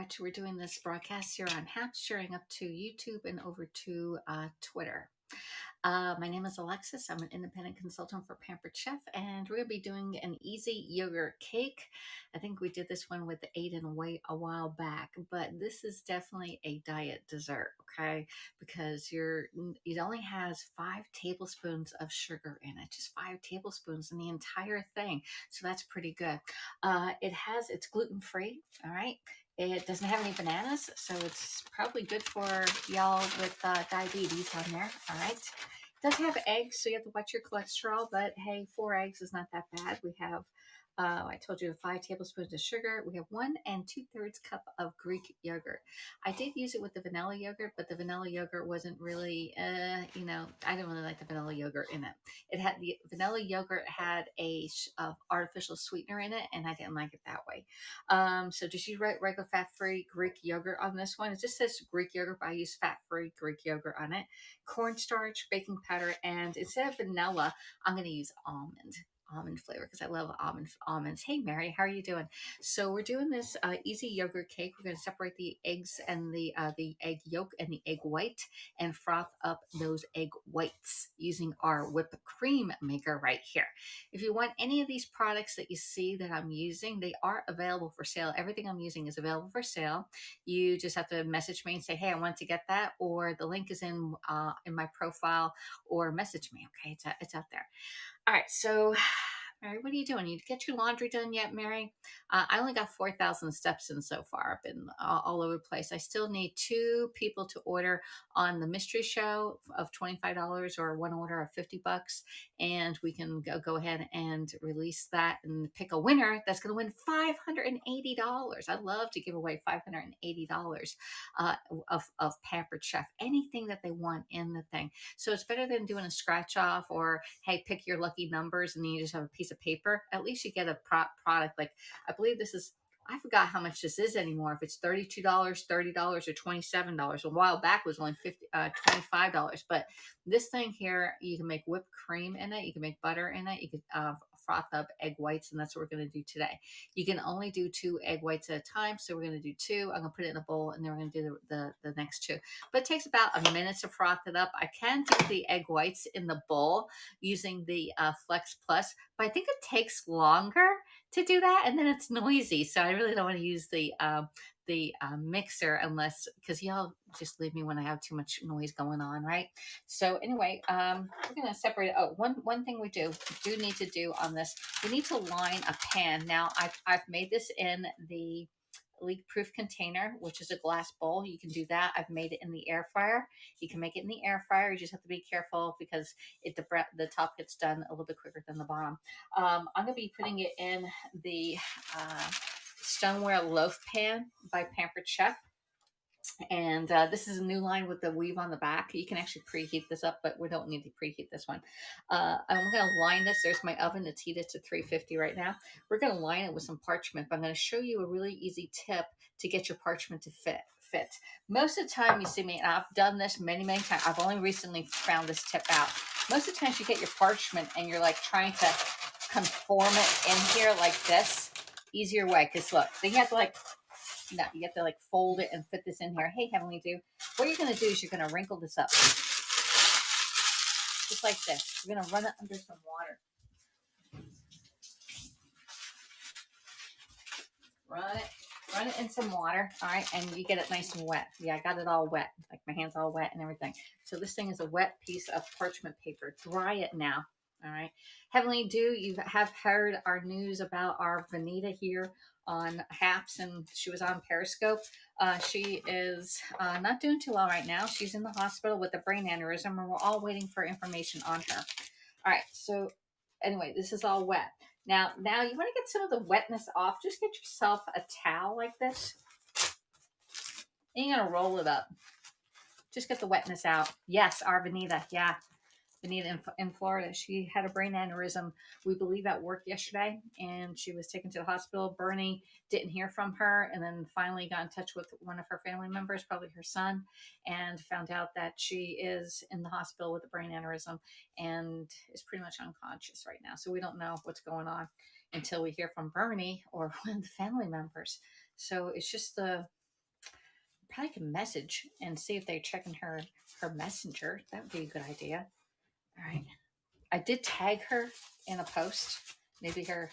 Chapter. We're doing this broadcast here on Haps, sharing up to YouTube and over to Twitter. My name is Alexis. I'm an independent consultant for Pampered Chef, and we're going to be doing an easy yogurt cake. I think we did this one with the Aiden White a while back, but this is definitely a diet dessert, okay? Because it only has 5 tablespoons of sugar in it, just 5 tablespoons in the entire thing. So that's pretty good. It's gluten free, all right? It doesn't have any bananas, so it's probably good for y'all with diabetes on there, all right? It does have eggs, so you have to watch your cholesterol, but hey, 4 eggs is not that bad. We have, I told you, 5 tablespoons of sugar. We have 1 2/3 cup of Greek yogurt. I did use it with the vanilla yogurt, but the vanilla yogurt wasn't really, I didn't really like the vanilla yogurt in it. The vanilla yogurt had a artificial sweetener in it, and I didn't like it that way. So just use regular fat-free Greek yogurt on this one. It just says Greek yogurt, but I use fat-free Greek yogurt on it. Cornstarch, baking powder, and instead of vanilla, I'm going to use almond flavor because I love almonds. Hey Mary, how are you doing? So we're doing this easy yogurt cake. We're going to separate the eggs and the egg yolk and the egg white and froth up those egg whites using our whipped cream maker right here. If you want any of these products that you see that I'm using, they are available for sale. Everything I'm using is available for sale. You just have to message me and say, hey, I want to get that, or the link is in my profile, or message me. Okay, it's out there. All right, so Mary, what are you doing? You get your laundry done yet, Mary? I only got 4,000 steps in so far. I've been all over the place. I still need 2 people to order on the mystery show of $25 or one order of $50, and we can go ahead and release that and pick a winner that's going to win $580. I'd love to give away $580 of Pampered Chef, anything that they want in the thing. So it's better than doing a scratch off or, hey, pick your lucky numbers and then you just have a piece of paper. At least you get a product. Like, I believe this is, I forgot how much this is anymore. If it's $32, $30, or $27. A while back it was only $25. But this thing here, you can make whipped cream in it. You can make butter in it. You can froth up egg whites, and that's what we're going to do today. You can only do 2 egg whites at a time, so we're going to do 2. I'm going to put it in a bowl, and then we're going to do the next 2. But it takes about a minute to froth it up. I can do the egg whites in the bowl using the Flex Plus, but I think it takes longer to do that, and then it's noisy. So I really don't want to use the mixer unless, because y'all just leave me when I have too much noise going on, right? So anyway, we're going to separate it. Oh, one thing we do need to do on this, we need to line a pan. Now I've made this in the leak-proof container, which is a glass bowl. You can do that. I've made it in the air fryer. You can make it in the air fryer. You just have to be careful because the top gets done a little bit quicker than the bottom. I'm going to be putting it in the stoneware loaf pan by Pampered Chef. And this is a new line with the weave on the back. You can actually preheat this up, but we don't need to preheat this one. I'm going to line this. There's my oven. It's heated to 350 right now. We're going to line it with some parchment, but I'm going to show you a really easy tip to get your parchment to fit. Most of the time you see me, and I've done this many times. I've only recently found this tip out. Most of the times you get your parchment and you're like trying to conform it in here like this. Easier way, because look, then you have to you have to fold it and fit this in here. Hey, Heavenly Dew, what you're going to do is you're going to wrinkle this up. Just like this. You're going to run it under some water. Run it in some water, all right, and you get it nice and wet. Yeah, I got it all wet, like my hand's all wet and everything. So this thing is a wet piece of parchment paper. Dry it now, all right. Heavenly Dew, you have heard our news about our Vanita here on Haps, and she was on Periscope. She is not doing too well right now. She's in the hospital with a brain aneurysm, and we're all waiting for information on her. All right, so anyway, this is all wet. Now you want to get some of the wetness off. Just get yourself a towel like this. And you're going to roll it up. Just get the wetness out. Yes, our Vanita. Yeah. Vanita in Florida. She had a brain aneurysm, we believe, at work yesterday, and she was taken to the hospital. Bernie didn't hear from her, and then finally got in touch with one of her family members, probably her son, and found out that she is in the hospital with a brain aneurysm and is pretty much unconscious right now. So we don't know what's going on until we hear from Bernie or one of the family members. So it's just the probably can message and see if they're checking her messenger. That would be a good idea. All right. I did tag her in a post. Maybe her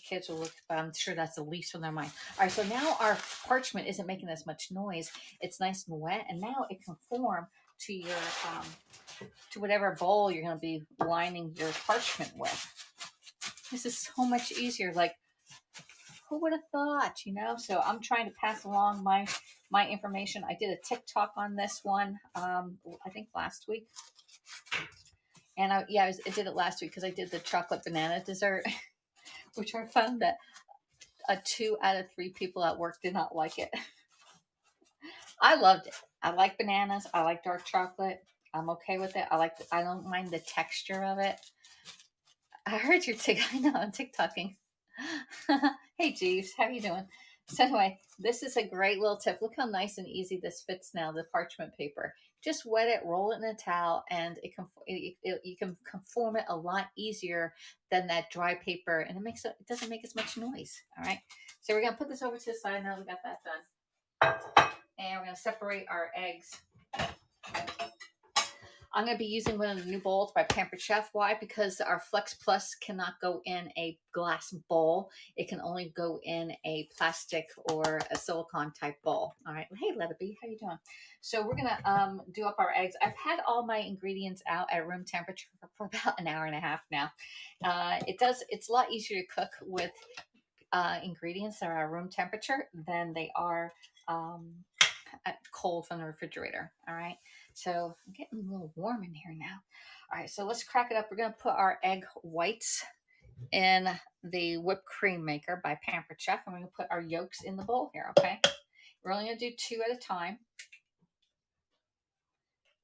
kids will look, but I'm sure that's the least on their mind. All right, so now our parchment isn't making as much noise. It's nice and wet, and now it can form to your to whatever bowl you're going to be lining your parchment with. This is so much easier. Like, who would have thought? You know. So I'm trying to pass along my information. I did a TikTok on this one. I think last week. And I did it last week because I did the chocolate banana dessert, which I found that 2 out of 3 people at work did not like it. I loved it. I like bananas. I like dark chocolate. I'm okay with it. I don't mind the texture of it. I heard your I know I'm TikToking. Hey Jeeves, how you doing? So anyway, this is a great little tip. Look how nice and easy this fits now, the parchment paper. Just wet it, roll it in a towel, and you can conform it a lot easier than that dry paper, and it doesn't make as much noise. All right, so we're gonna put this over to the side now. We got that done, and we're gonna separate our eggs. I'm going to be using one of the new bowls by Pampered Chef. Why? Because our Flex Plus cannot go in a glass bowl. It can only go in a plastic or a silicone type bowl. All right. Hey, Let It Be. How you doing? So we're going to do up our eggs. I've had all my ingredients out at room temperature for about an hour and a half now. It's a lot easier to cook with ingredients that are at room temperature than they are cold from the refrigerator. All right. So I'm getting a little warm in here now. All right. So let's crack it up. We're going to put our egg whites in the whipped cream maker by Pampered Chef. I'm going to put our yolks in the bowl here. Okay. We're only going to do 2 at a time.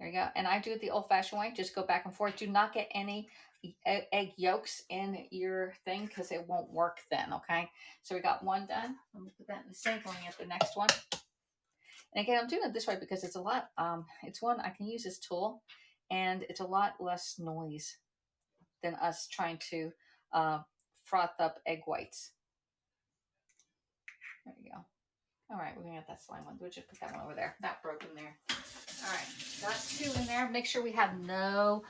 There you go. And I do it the old fashioned way. Just go back and forth. Do not get any egg yolks in your thing because it won't work then. Okay. So we got one done. Let me put that in the sink. Let me get the next one. And again, I'm doing it this way because it's a lot, it's one I can use this tool and it's a lot less noise than us trying to froth up egg whites. There you go. All right, we're gonna get that slime one. We'll just put that one over there. That broke in there. All right, got 2 in there. Make sure we have no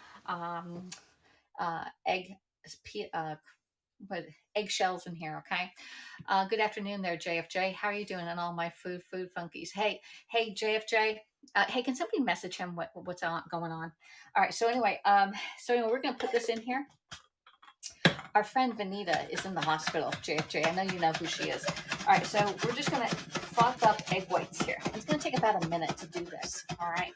egg but eggshells in here, okay? Good afternoon there, JFJ. How are you doing? And all my food funkies. Hey, JFJ. Hey, can somebody message him what's going on? All right. So anyway, we're gonna put this in here. Our friend Vanita is in the hospital. JFJ. I know you know who she is. All right. So we're just gonna froth up egg whites here. It's gonna take about a minute to do this. All right.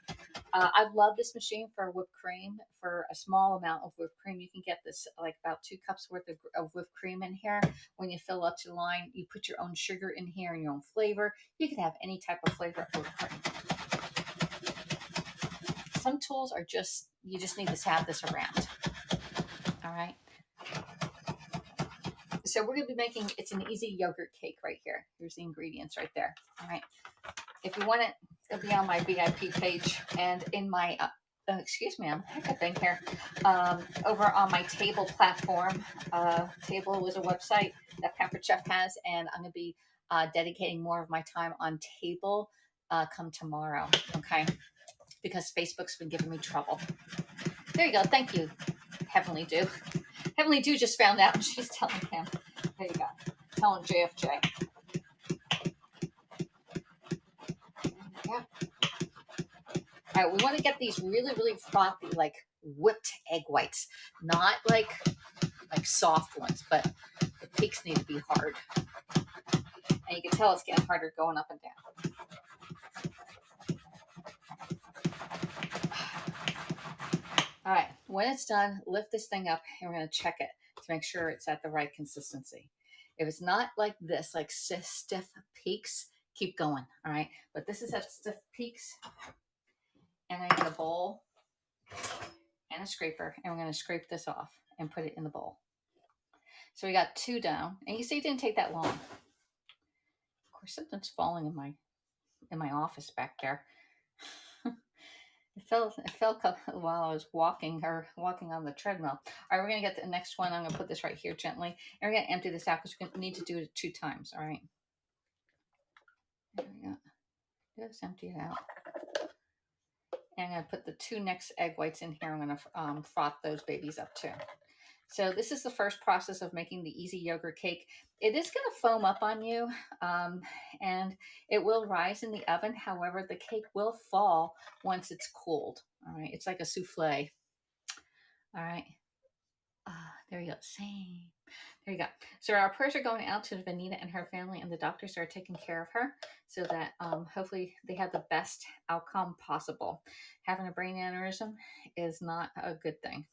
I love this machine for whipped cream. For a small amount of whipped cream, you can get this like about 2 cups worth of whipped cream in here. When you fill up to the line, you put your own sugar in here and your own flavor. You can have any type of flavor of whipped cream. Some tools are you just need to have this around. All right. So we're going to be making, it's an easy yogurt cake right here. Here's the ingredients right there. All right. If you want it, it'll be on my VIP page and in my, excuse me, I'm hiccuping here, over on my Table platform. Table was a website that Pampered Chef has, and I'm going to be dedicating more of my time on Table come tomorrow, okay? Because Facebook's been giving me trouble. There you go. Thank you, Heavenly Dew. Heavenly Dew just found out, and she's telling him. There you go. Telling JFJ. Yeah. All right, we want to get these really, really frothy, like whipped egg whites, not like soft ones, but the peaks need to be hard. And you can tell it's getting harder going up and down. All right, when it's done, lift this thing up and we're going to check it to make sure it's at the right consistency. If it's not like this, like stiff peaks, keep going, all right? But this is at stiff peaks. And I get a bowl and a scraper, and we're going to scrape this off and put it in the bowl. So we got 2 down, and you see it didn't take that long. Of course, something's falling in my office back there. It fell while I was walking on the treadmill. All right, we're going to get the next one. I'm going to put this right here gently, and we're going to empty this out because we're going to need to do it 2 times. All right. There we go. Just empty it out. And I'm going to put the 2 next egg whites in here. I'm going to froth those babies up too. So this is the first process of making the easy yogurt cake. It is going to foam up on you, and it will rise in the oven. However, the cake will fall once it's cooled. All right, it's like a souffle. All right, there you go. Same. There you go. So our prayers are going out to Vanita and her family, and the doctors are taking care of her so that hopefully they have the best outcome possible. Having a brain aneurysm is not a good thing.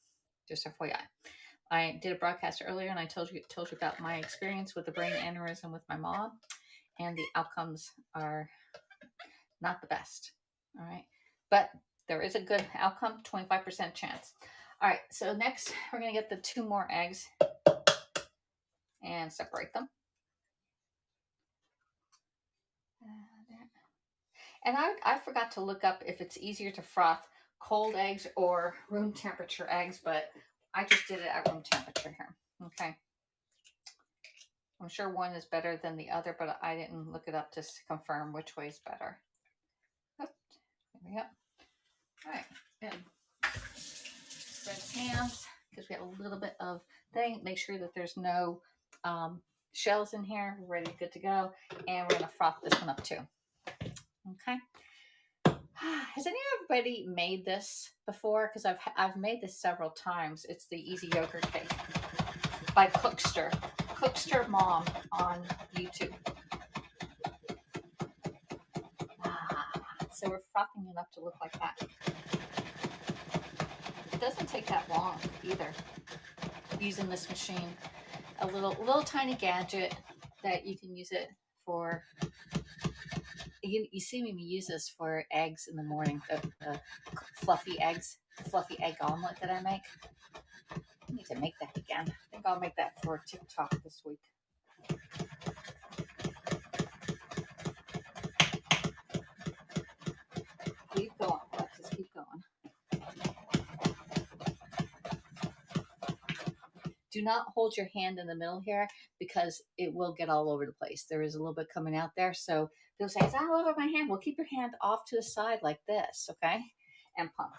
Just FYI. I did a broadcast earlier, and I told you about my experience with the brain aneurysm with my mom, and the outcomes are not the best. All right, but there is a good outcome, 25% chance. All right, so next we're going to get the 2 more eggs and separate them. And I forgot to look up if it's easier to froth cold eggs or room temperature eggs, but I just did it at room temperature here. Okay. I'm sure one is better than the other, but I didn't look it up to confirm which way is better. Oh, there we go. All right. Good. Spread hands because we have a little bit of thing. Make sure that there's no shells in here. We're ready, good to go. And we're going to froth this one up too. Okay. Has anybody made this before? Because I've made this several times. It's the Easy Yogurt Cake by Cookster. Cookster Mom on YouTube. So we're frothing it up to look like that. It doesn't take that long either. Using this machine, a little tiny gadget that you can use it for. You see me use this for eggs in the morning, the fluffy eggs, fluffy egg omelet that I make. I need to make that again. I think I'll make that for TikTok this week. Keep going, Alexis, keep going. Do not hold your hand in the middle here because it will get all over the place. There is a little bit coming out there, so they'll say, it's all over my hand. Well, keep your hand off to the side like this, okay? And pump.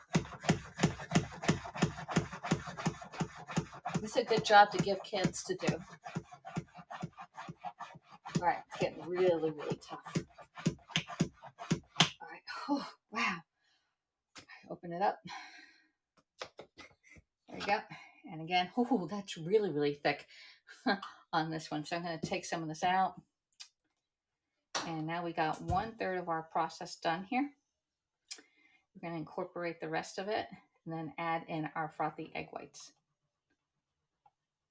This is a good job to give kids to do. All right, it's getting really, really tough. All right, oh, wow. Open it up. There you go. And again, oh, that's really, really thick on this one. So I'm going to take some of this out. And now we got 1/3 of our process done here. We're going to incorporate the rest of it and then add in our frothy egg whites.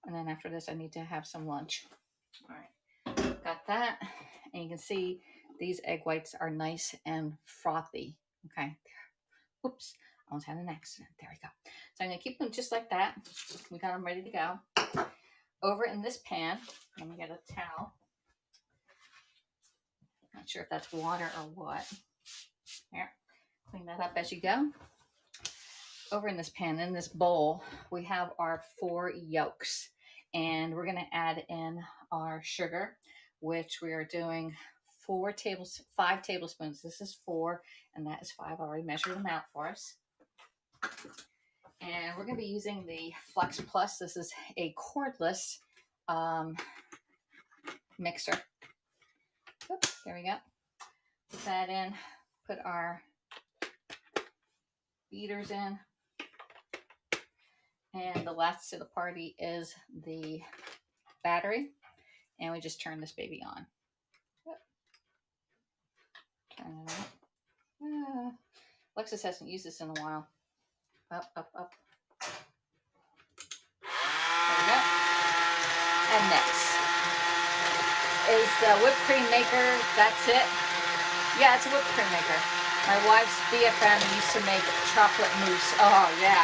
And then after this, I need to have some lunch. All right, got that. And you can see these egg whites are nice and frothy. Okay. Oops, I almost had an accident. There we go. So I'm going to keep them just like that. We got them ready to go. Over in this pan, let me get a towel. Not sure if that's water or what. Here, clean that up as you go. Over in this pan, in this bowl, we have our 4 yolks. And we're going to add in our sugar, which we are doing 5 tablespoons. This is 4, and that is 5. I already measured them out for us. And we're going to be using the Flex Plus. This is a cordless mixer. Oops, there we go. Put that in. Put our beaters in. And the last to the party is the battery. And we just turn this baby on. Turn it on. Alexis hasn't used this in a while. Up, up, up. There we go. And next is the whipped cream maker. That's it. Yeah, it's a whipped cream maker. My wife's BFM used to make chocolate mousse. Oh, yeah.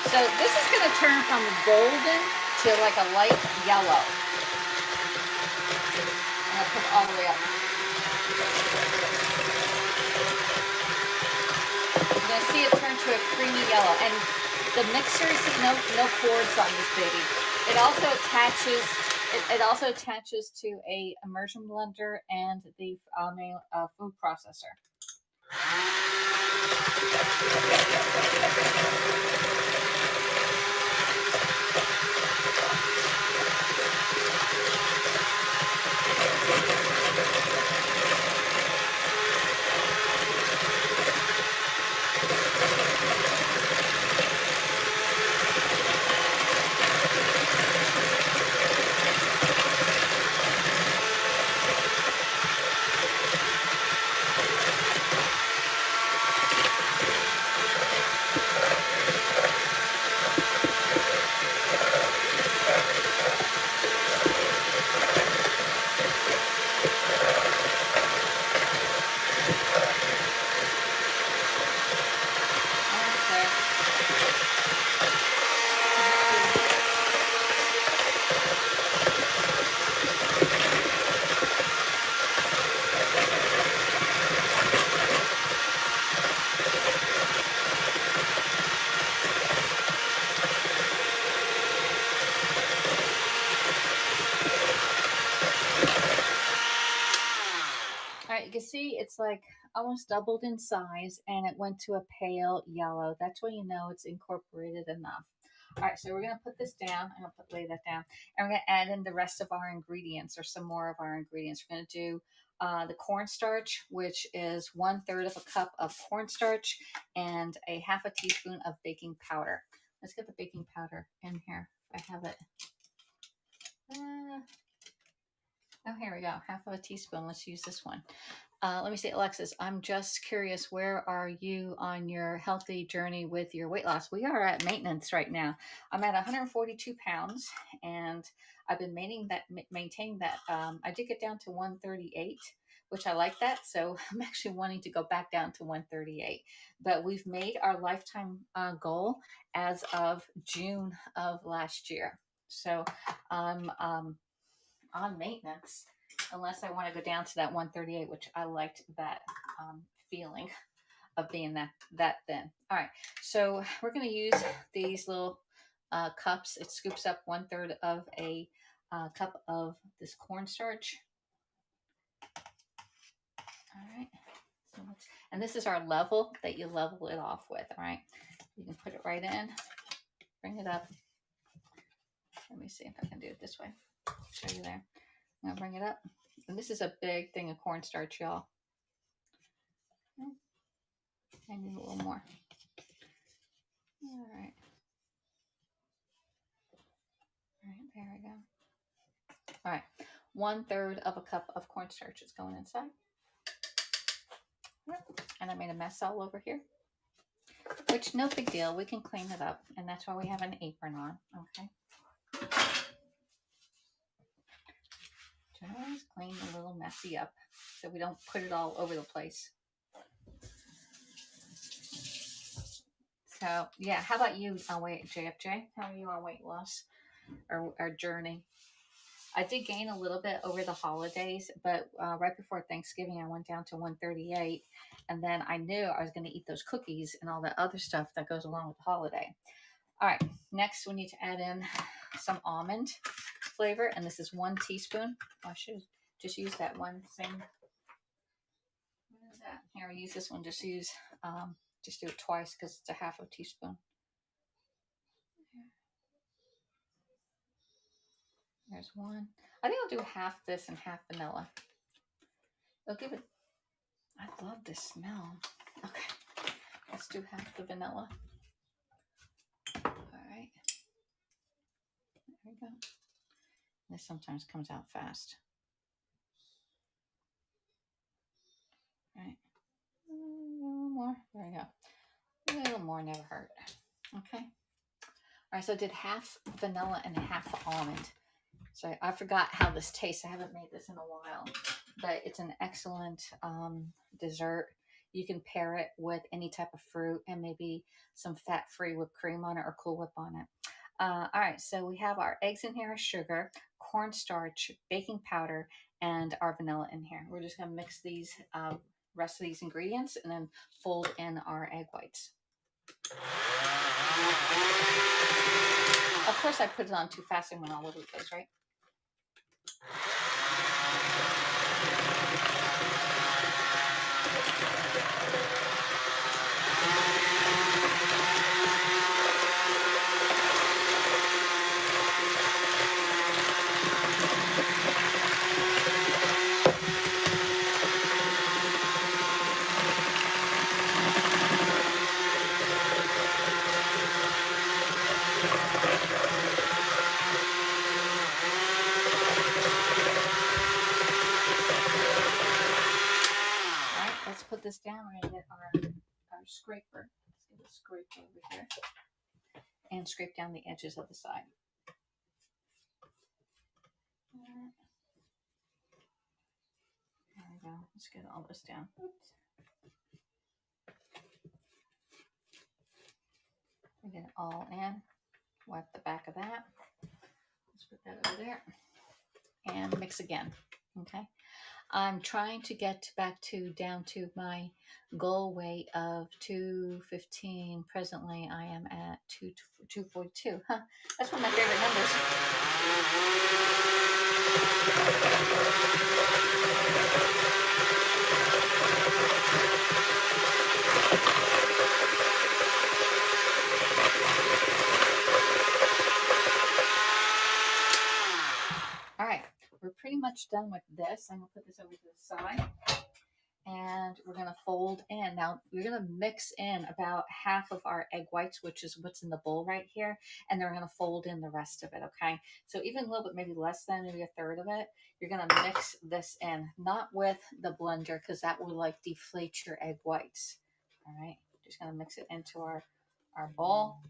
So this is going to turn from golden to like a light yellow. I'm going to put it all the way up. You're going to see it turn to a creamy yellow. And the mixer, see, no cords on this baby. It also attaches It also attaches to a immersion blender and the main food processor. All right, you can see it's like almost doubled in size and it went to a pale yellow. That's when you know it's incorporated enough. All right, so we're going to put this down. I'm going to lay that down. And we're going to add in the rest of our ingredients, or some more of our ingredients. We're going to do the cornstarch, which is 1/3 of a cup of cornstarch and a half a teaspoon of baking powder. Let's get the baking powder in here. I have it. Oh, here we go. Half of a teaspoon. Let's use this one. Let me see, Alexis, I'm just curious, where are you on your healthy journey with your weight loss? We are at maintenance right now. I'm at 142 pounds and I've been maintaining that. I did get down to 138, which I like that. So I'm actually wanting to go back down to 138. But we've made our lifetime goal as of June of last year. So I'm on maintenance, unless I want to go down to that 138, which I liked that feeling of being that thin. All right, so we're going to use these little cups. It scoops up 1/3 of a cup of this cornstarch. All right, so and this is our level that you level it off with. All right, you can put it right in, bring it up. Let me see if I can do it this way. Show you there. I'm gonna bring it up. And this is a big thing of cornstarch, y'all. I need a little more. All right. All right, there we go. All right, 1/3 of a cup of cornstarch is going inside. And I made a mess all over here, which no big deal. We can clean it up, and that's why we have an apron on, okay? Just clean a little messy up so we don't put it all over the place. So, yeah, how about you, JFJ? How are you on weight loss or journey? I did gain a little bit over the holidays, but right before Thanksgiving, I went down to 138. And then I knew I was going to eat those cookies and all that other stuff that goes along with the holiday. All right, next we need to add in some almond flavor. And this is 1 teaspoon. I should just use that one thing. What is that? Here, I use this one. Just do it twice because it's a half a teaspoon. There's 1. I think I'll do half this and half vanilla. I'll give it. I love this smell. Okay, let's do half the vanilla. All right, there we go. This sometimes comes out fast. All right, a little more. There we go. A little more never hurt. Okay. All right, so I did half vanilla and half almond. So I forgot how this tastes. I haven't made this in a while, but it's an excellent dessert. You can pair it with any type of fruit and maybe some fat-free whipped cream on it or Cool Whip on it. All right, so we have our eggs in here, sugar, cornstarch, baking powder, and our vanilla in here. We're just going to mix these rest of these ingredients and then fold in our egg whites. Of course, I put it on too fast and went all over the place, right? let's put this down. We're going to get our scraper. Let's get a scraper over here and scrape down the edges of the side. There we go. Let's get all this down. Oops. We get it all in. Wipe the back of that. Let's put that over there and mix again. Okay. I'm trying to get back down to my goal weight of 215. Presently, I am at 242. Huh. That's one of my favorite numbers. All right, we're pretty much done with this. I'm gonna put this over to the side and we're gonna fold in. Now we're gonna mix in about half of our egg whites, which is what's in the bowl right here, and then we're gonna fold in the rest of it, okay? So even a little bit, maybe less than, maybe a third of it, you're gonna mix this in, not with the blender, because that will like deflate your egg whites. All right, just gonna mix it into our bowl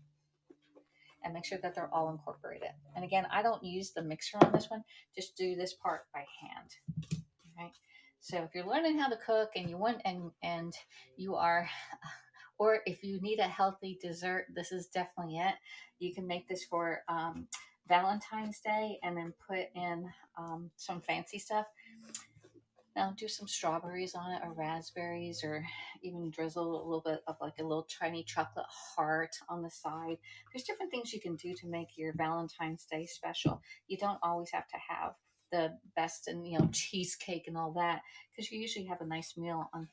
and make sure that they're all incorporated. And again, I don't use the mixer on this one, just do this part by hand. All right. So if you're learning how to cook and you want and you are, or if you need a healthy dessert, this is definitely it. You can make this for Valentine's Day and then put in some fancy stuff. Now do some strawberries on it or raspberries, or even drizzle a little bit of like a little tiny chocolate heart on the side. There's different things you can do to make your Valentine's Day special. You don't always have to have the best and cheesecake and all that, because you usually have a nice meal on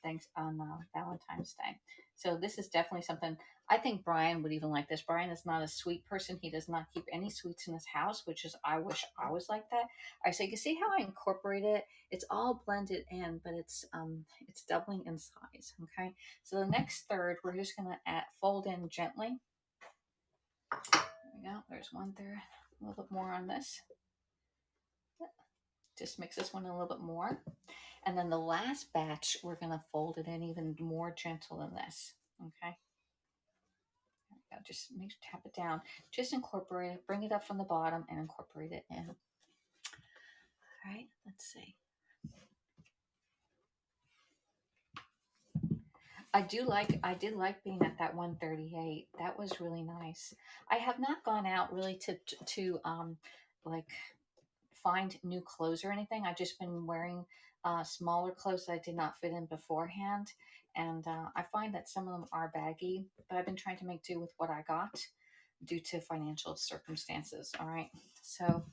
Valentine's Day. So this is definitely something I think Brian would even like this. Brian is not a sweet person. He does not keep any sweets in his house, which is I wish I was like that. All right, so you can see how I incorporate it. It's all blended in, but it's doubling in size. Okay, so the next third we're just gonna fold in gently. There we go. There's 1/3. A little bit more on this. Just mix this one a little bit more, and then the last batch we're gonna fold it in even more gentle than this. Okay. There we go. Just tap it down. Just incorporate it. Bring it up from the bottom and incorporate it in. All right. Let's see. I did like being at that 138. That was really nice. I have not gone out really to like find new clothes or anything. I've just been wearing smaller clothes that I did not fit in beforehand. And I find that some of them are baggy, but I've been trying to make do with what I got due to financial circumstances. All right. So,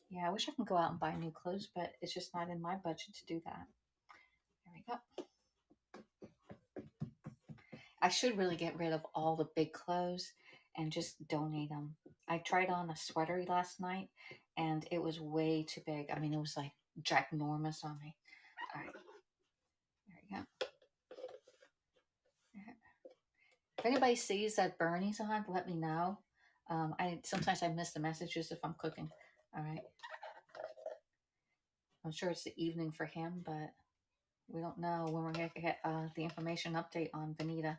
yeah, I wish I could go out and buy new clothes, but it's just not in my budget to do that. There we go. I should really get rid of all the big clothes and just donate them. I tried on a sweater last night and it was way too big. I mean, it was like ginormous on me. All right, there you go. If anybody sees that Bernie's on, let me know. Sometimes I miss the messages if I'm cooking. All right. I'm sure it's the evening for him, but we don't know when we're going to get the information update on Vanita.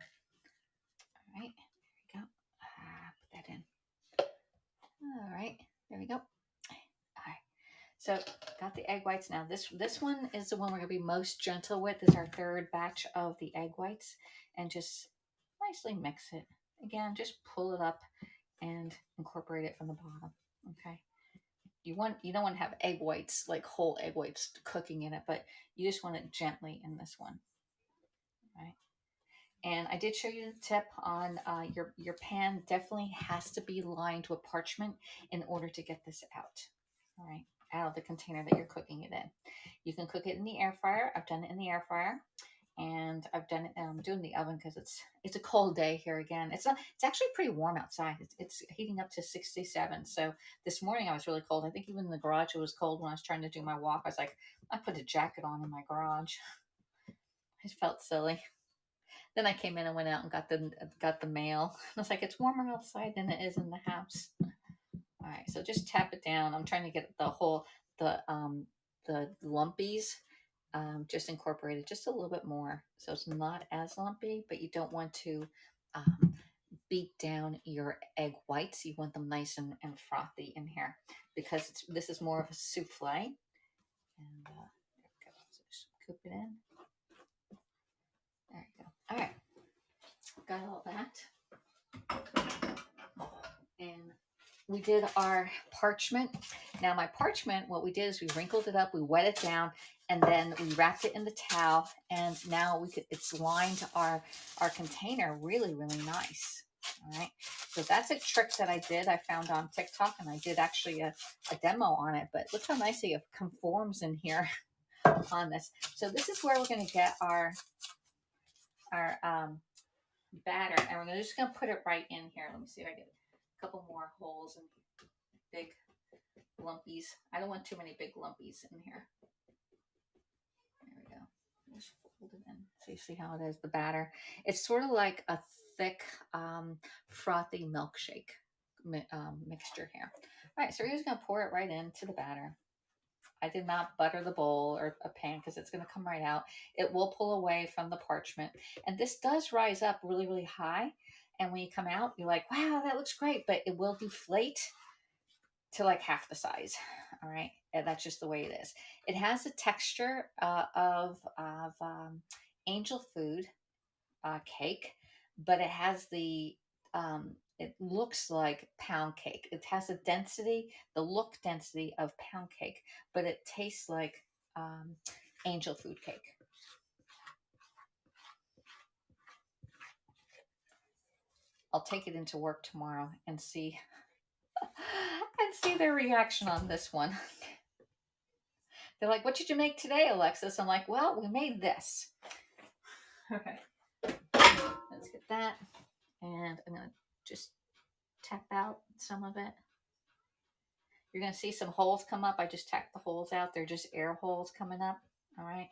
All right, there we go. Put that in. All right, there we go. All right, so got the egg whites now. This one is the one we're going to be most gentle with. This is our third batch of the egg whites, and just nicely mix it. Again, just pull it up and incorporate it from the bottom. Okay. You don't want to have egg whites, like whole egg whites cooking in it, but you just want it gently in this one. All right. And I did show you the tip on your pan definitely has to be lined with parchment in order to get this out. All right, out of the container that you're cooking it in. You can cook it in the air fryer. I've done it in the air fryer, and I've done it. I'm doing the oven because it's a cold day here again. It's actually pretty warm outside. It's heating up to 67. So this morning I was really cold. I think even in the garage it was cold when I was trying to do my walk. I was like, I put a jacket on in my garage. It felt silly. Then I came in and went out and got the mail. I was like, it's warmer outside than it is in the house. All right, so just tap it down. I'm trying to get the lumpies just incorporate it just a little bit more so it's not as lumpy, but you don't want to um, beat down your egg whites. You want them nice and frothy in here because this is more of a souffle. And there we go. So just scoop it in. There you go. All right, got all that. And we did our parchment. Now my parchment, what we did is we wrinkled it up, we wet it down, and then we wrapped it in the towel. And now it's lined our container really, really nice. All right. So that's a trick that I did. I found on TikTok, and I did actually a demo on it. But look how nicely it conforms in here on this. So this is where we're going to get our batter, and we're just going to put it right in here. Let me see if I get a couple more holes and big lumpies. I don't want too many big lumpies in here. There we go. Just fold it in. So you see how it is, the batter. It's sort of like a thick, frothy milkshake mixture here. All right, so we're just going to pour it right into the batter. I did not butter the bowl or a pan because it's going to come right out. It will pull away from the parchment. And this does rise up really, really high. And when you come out, you're like, wow, that looks great. But it will deflate to like half the size. All right. And that's just the way it is. It has a texture of angel food cake, but it has it looks like pound cake. It has a density, the look density of pound cake, but it tastes like angel food cake. I'll take it into work tomorrow and see their reaction on this one. They're like, "What did you make today, Alexis?" I'm like, "Well, we made this." All right, let's get that, and I'm gonna just tap out some of it. You're going to see some holes come up. I just tacked the holes out. They're just air holes coming up. All right.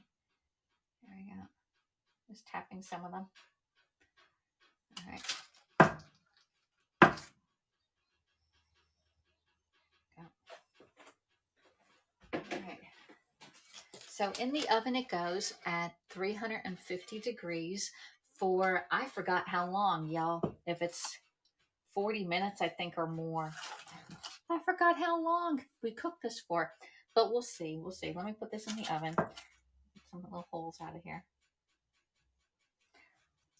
There we go. Just tapping some of them. All right. All right. So in the oven it goes at 350 degrees for, I forgot how long, y'all. If it's 40 minutes, I think, or more. I forgot how long we cooked this for, but we'll see. We'll see. Let me put this in the oven. Get some little holes out of here.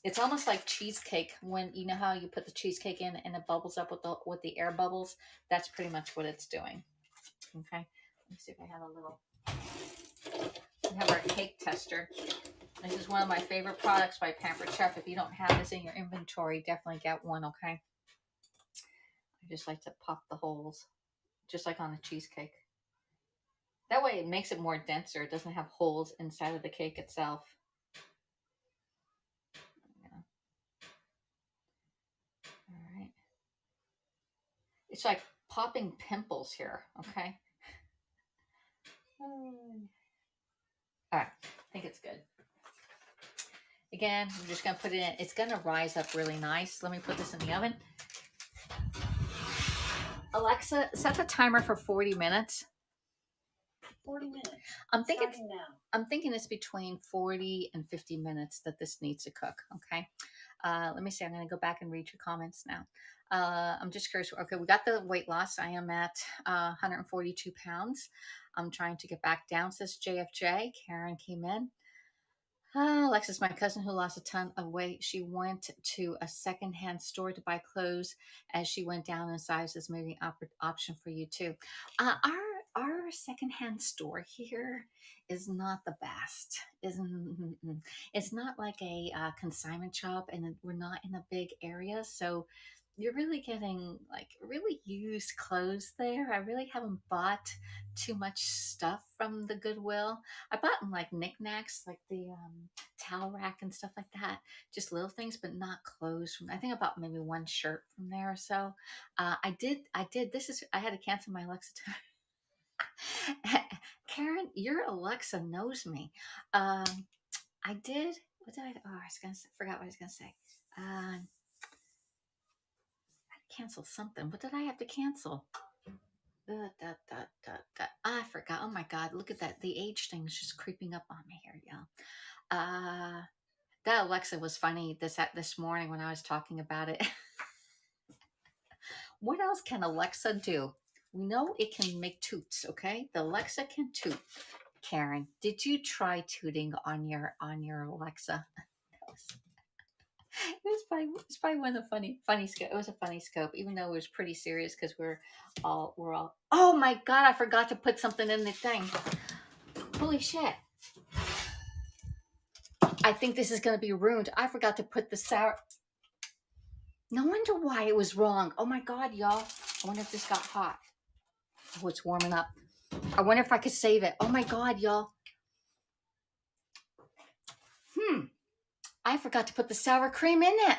It's almost like cheesecake when you know how you put the cheesecake in and it bubbles up with the air bubbles. That's pretty much what it's doing. Okay. Let me see if I have a little. We have our cake tester. This is one of my favorite products by Pampered Chef. If you don't have this in your inventory, definitely get one. Okay. I just like to pop the holes, just like on a cheesecake. That way, it makes it more denser. It doesn't have holes inside of the cake itself. All right. It's like popping pimples here, okay? All right, I think it's good. Again, I'm just gonna put it in. It's gonna rise up really nice. Let me put this in the oven. Alexa, set the timer for 40 minutes. 40 minutes. I'm thinking it's between 40 and 50 minutes that this needs to cook, okay? Let me see. I'm going to go back and read your comments now. I'm just curious. Okay, we got the weight loss. I am at 142 pounds. I'm trying to get back down, says JFJ. Karen came in. Alexis, my cousin who lost a ton of weight, she went to a secondhand store to buy clothes as she went down in size. This may be an option for you too. Our secondhand store here is not the best. It's not like a consignment shop, and we're not in a big area, so you're really getting like really used clothes there. I really haven't bought too much stuff from the Goodwill. I bought like knickknacks, like the towel rack and stuff like that. Just little things, but not clothes. I think I bought maybe one shirt from there or so. I did. I had to cancel my Alexa time. Karen, your Alexa knows me. I did. What did I? Oh, I was gonna forgot what I was gonna say. Cancel something. What did I have to cancel? I forgot. Oh my God, look at that. The age thing is just creeping up on me here, y'all. Uh, that Alexa was funny this morning when I was talking about it. What else can Alexa do? We know it can make toots, okay? The Alexa can toot. Karen, did you try tooting on your Alexa? It was probably one of the funny scope. It was a funny scope, even though it was pretty serious because we're all. Oh my God! I forgot to put something in the thing. Holy shit! I think this is gonna be ruined. I forgot to put the sour. No wonder why it was wrong. Oh my God, y'all! I wonder if this got hot. Oh, it's warming up. I wonder if I could save it. Oh my God, y'all! I forgot to put the sour cream in it.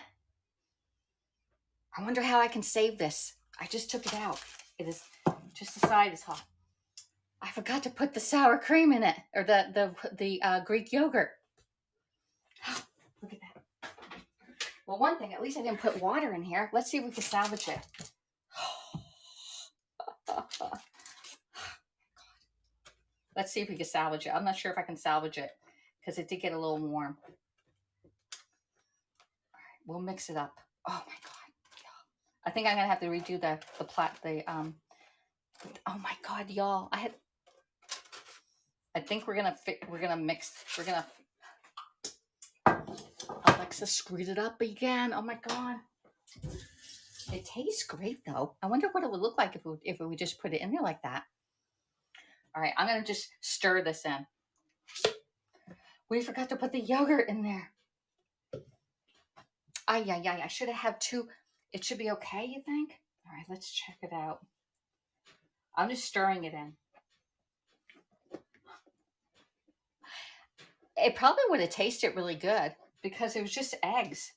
I wonder how I can save this. I just took it out. It is just the side is hot. I forgot to put the sour cream in it, or the Greek yogurt. Look at that. Well, one thing, at least I didn't put water in here. Let's see if we can salvage it. Let's see if we can salvage it. I'm not sure if I can salvage it because it did get a little warm. All right, we'll mix it up. Oh my God. I think I'm gonna have to redo oh my God, y'all. I think we're gonna Alexa screwed it up again. Oh my God. It tastes great though. I wonder what it would look like if we just put it in there like that. All right, I'm gonna just stir this in. We forgot to put the yogurt in there. I should have had two. It should be okay, you think? All right, let's check it out. I'm just stirring it in. It probably would have tasted really good because it was just eggs.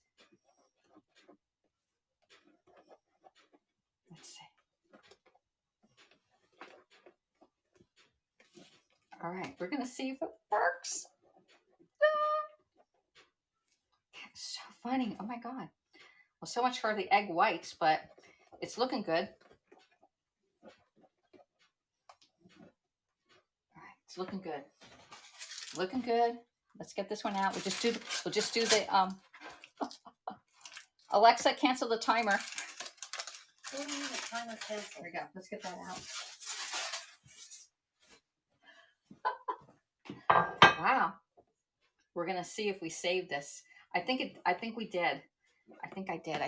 Let's see. All right, we're gonna see if it works. That's so funny. Oh my God. Well, so much for the egg whites, but it's looking good. All right, it's looking good. Looking good. Let's get this one out. We'll just do the Alexa, cancel the timer. 40-minute timer cancel. There we go. Let's get that out. Wow. We're gonna see if we saved this. I think we did. I think I did. Oh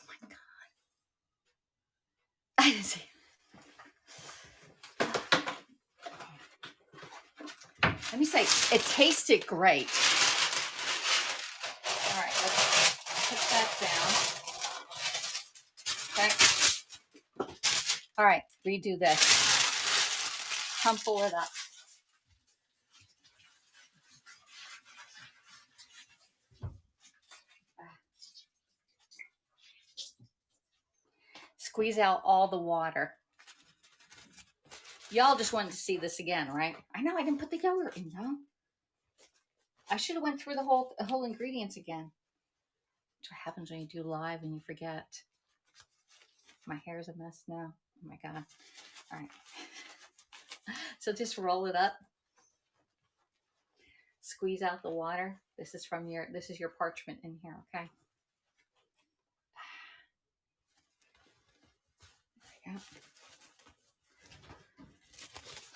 my God. I didn't see. Let me say, it tasted great. All right, let's put that down. Okay. All right, redo this. Crumple it up. Squeeze out all the water. Y'all just wanted to see this again, right? I know I didn't put the yogurt in, though. I should have went through the whole ingredients again. That's what happens when you do live and you forget. My hair's a mess now. Oh my God. All right. So just roll it up. Squeeze out the water. This is your parchment in here, okay? There we go.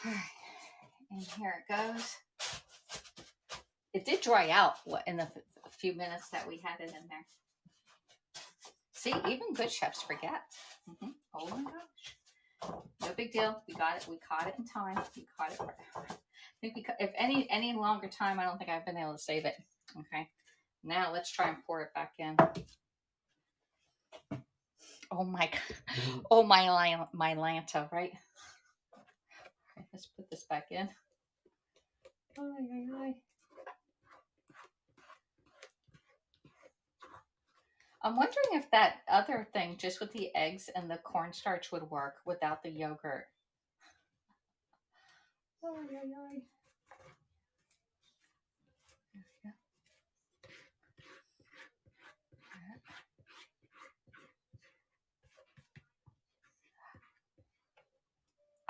All right. And here it goes. It did dry out in the few minutes that we had it in there. See, even good chefs forget. Oh my gosh. No big deal. We got it. We caught it in time. We caught it. I think if any longer time, I don't think I've been able to save it. Okay. Now let's try and pour it back in. Oh my God. Oh my Lanta, right? Okay, let's put this back in. I'm wondering if that other thing, just with the eggs and the cornstarch, would work without the yogurt.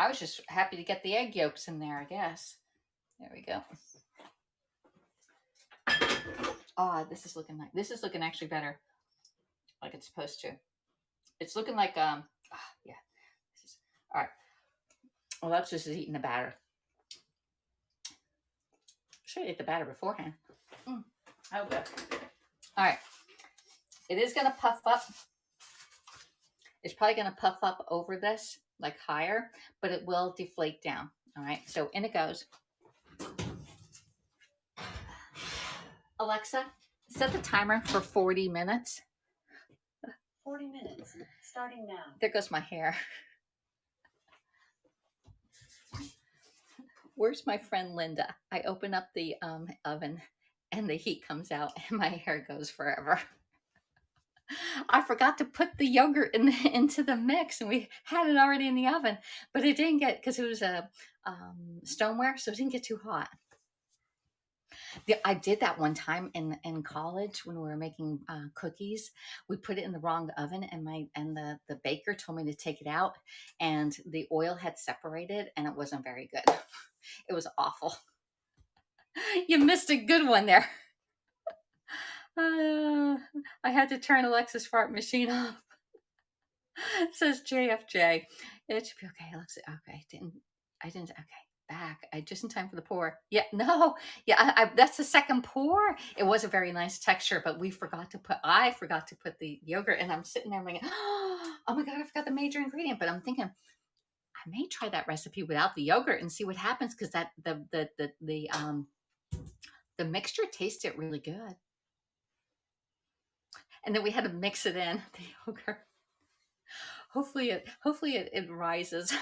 I was just happy to get the egg yolks in there, I guess. There we go. Oh, this is looking actually better, like it's supposed to. It's looking like yeah. All right. Well, that's just eating the batter. Should have ate the batter beforehand. Oh, good. All right. It is gonna puff up. It's probably gonna puff up over this, like higher, but it will deflate down. All right. So in it goes. Alexa, set the timer for 40 minutes. 40 minutes, starting now. There goes my hair. Where's my friend Linda? I open up the oven and the heat comes out and my hair goes forever. I forgot to put the yogurt into the mix, and we had it already in the oven, but it didn't get, because it was a stoneware, so it didn't get too hot. I did that one time in college when we were making cookies. We put it in the wrong oven, and the baker told me to take it out, and the oil had separated, and it wasn't very good. It was awful. You missed a good one there. I had to turn Alexa's fart machine off. It says JFJ. It should be okay, Alexa. Okay, I didn't. Okay, back. I just in time for the pour. Yeah, no, yeah. That's the second pour. It was a very nice texture, but I forgot to put the yogurt, and I'm sitting there like, oh my god, I forgot the major ingredient. But I'm thinking, I may try that recipe without the yogurt and see what happens, because that the mixture tasted really good. And then we had to mix it in, the yogurt. Hopefully it rises.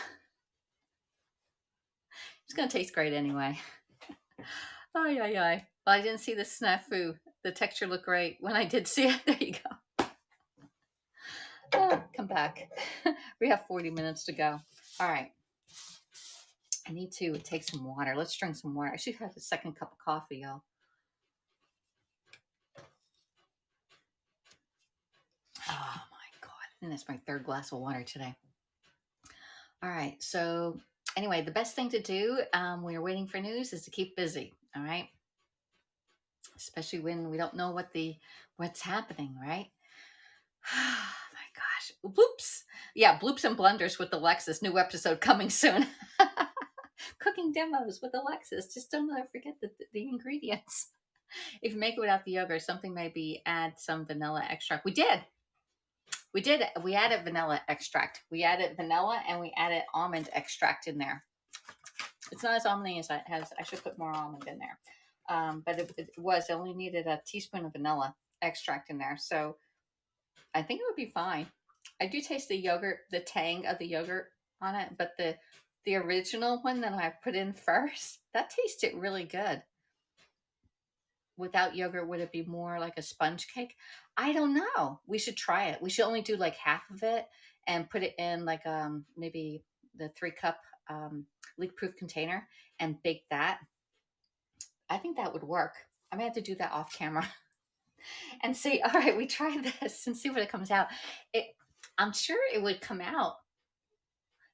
It's gonna taste great anyway. Oh yeah. Well, I didn't see the snafu. The texture looked great. When I did see it, there you go. Oh, come back. We have 40 minutes to go. All right. I need to take some water. Let's drink some water. I should have a second cup of coffee, y'all. Oh my god. And that's my third glass of water today. All right. So anyway, the best thing to do when you're waiting for news is to keep busy. All right. Especially when we don't know what's happening, right? Oh my gosh. Bloops. Yeah, bloops and blunders with Alexis. New episode coming soon. Cooking demos with Alexis. Just don't forget the ingredients. If you make it without the yogurt, something maybe add some vanilla extract. We did. We added vanilla extract. We added vanilla and we added almond extract in there. It's not as almondy as I should put more almond in there. But it only needed a teaspoon of vanilla extract in there. So I think it would be fine. I do taste the yogurt, the tang of the yogurt on it, but the original one that I put in first, that tasted really good. Without yogurt, would it be more like a sponge cake? I don't know. We should try it. We should only do like half of it and put it in like maybe the 3-cup leak-proof container and bake that. I think that would work. I may have to do that off camera and say, all right, we try this and see what it comes out. I'm sure it would come out,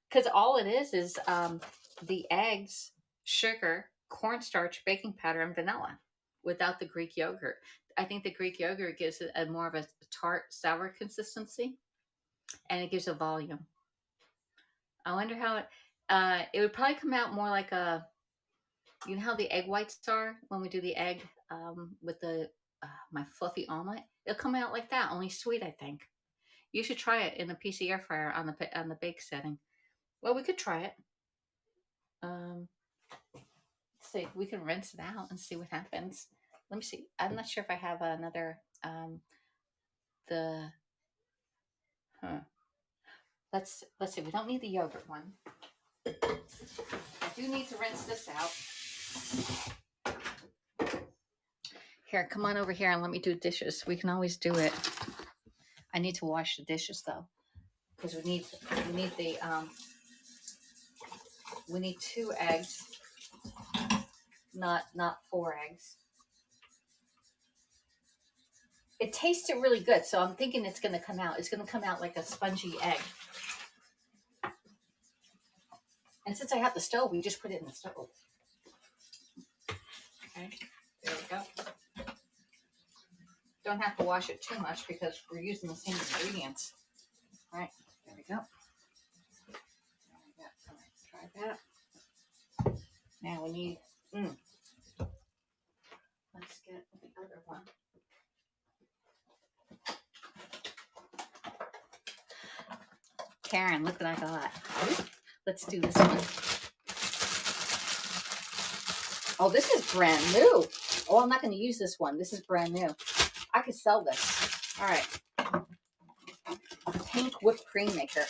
because all it is the eggs, sugar, cornstarch, baking powder, and vanilla without the Greek yogurt. I think the Greek yogurt gives it a more of a tart, sour consistency, and it gives a volume. I wonder how it would probably come out more like you know how the egg whites are when we do the egg with my fluffy omelet? It'll come out like that, only sweet, I think. You should try it in a PC air fryer on the bake setting. Well, we could try it. Let's see, we can rinse it out and see what happens. Let me see. I'm not sure if I have another let's see. We don't need the yogurt one. I do need to rinse this out. Here, come on over here and let me do dishes. We can always do it. I need to wash the dishes though, because we need 2 eggs, not 4 eggs. It tasted really good, so I'm thinking it's going to come out. It's going to come out like a spongy egg. And since I have the stove, we just put it in the stove. Okay, there we go. Don't have to wash it too much because we're using the same ingredients. All right, there we go. All right, try that. Now we need, let's get the other one. Karen, look what I got. Let's do this one. Oh, this is brand new. Oh, I'm not going to use this one. This is brand new. I could sell this. All right. Pink whipped cream maker.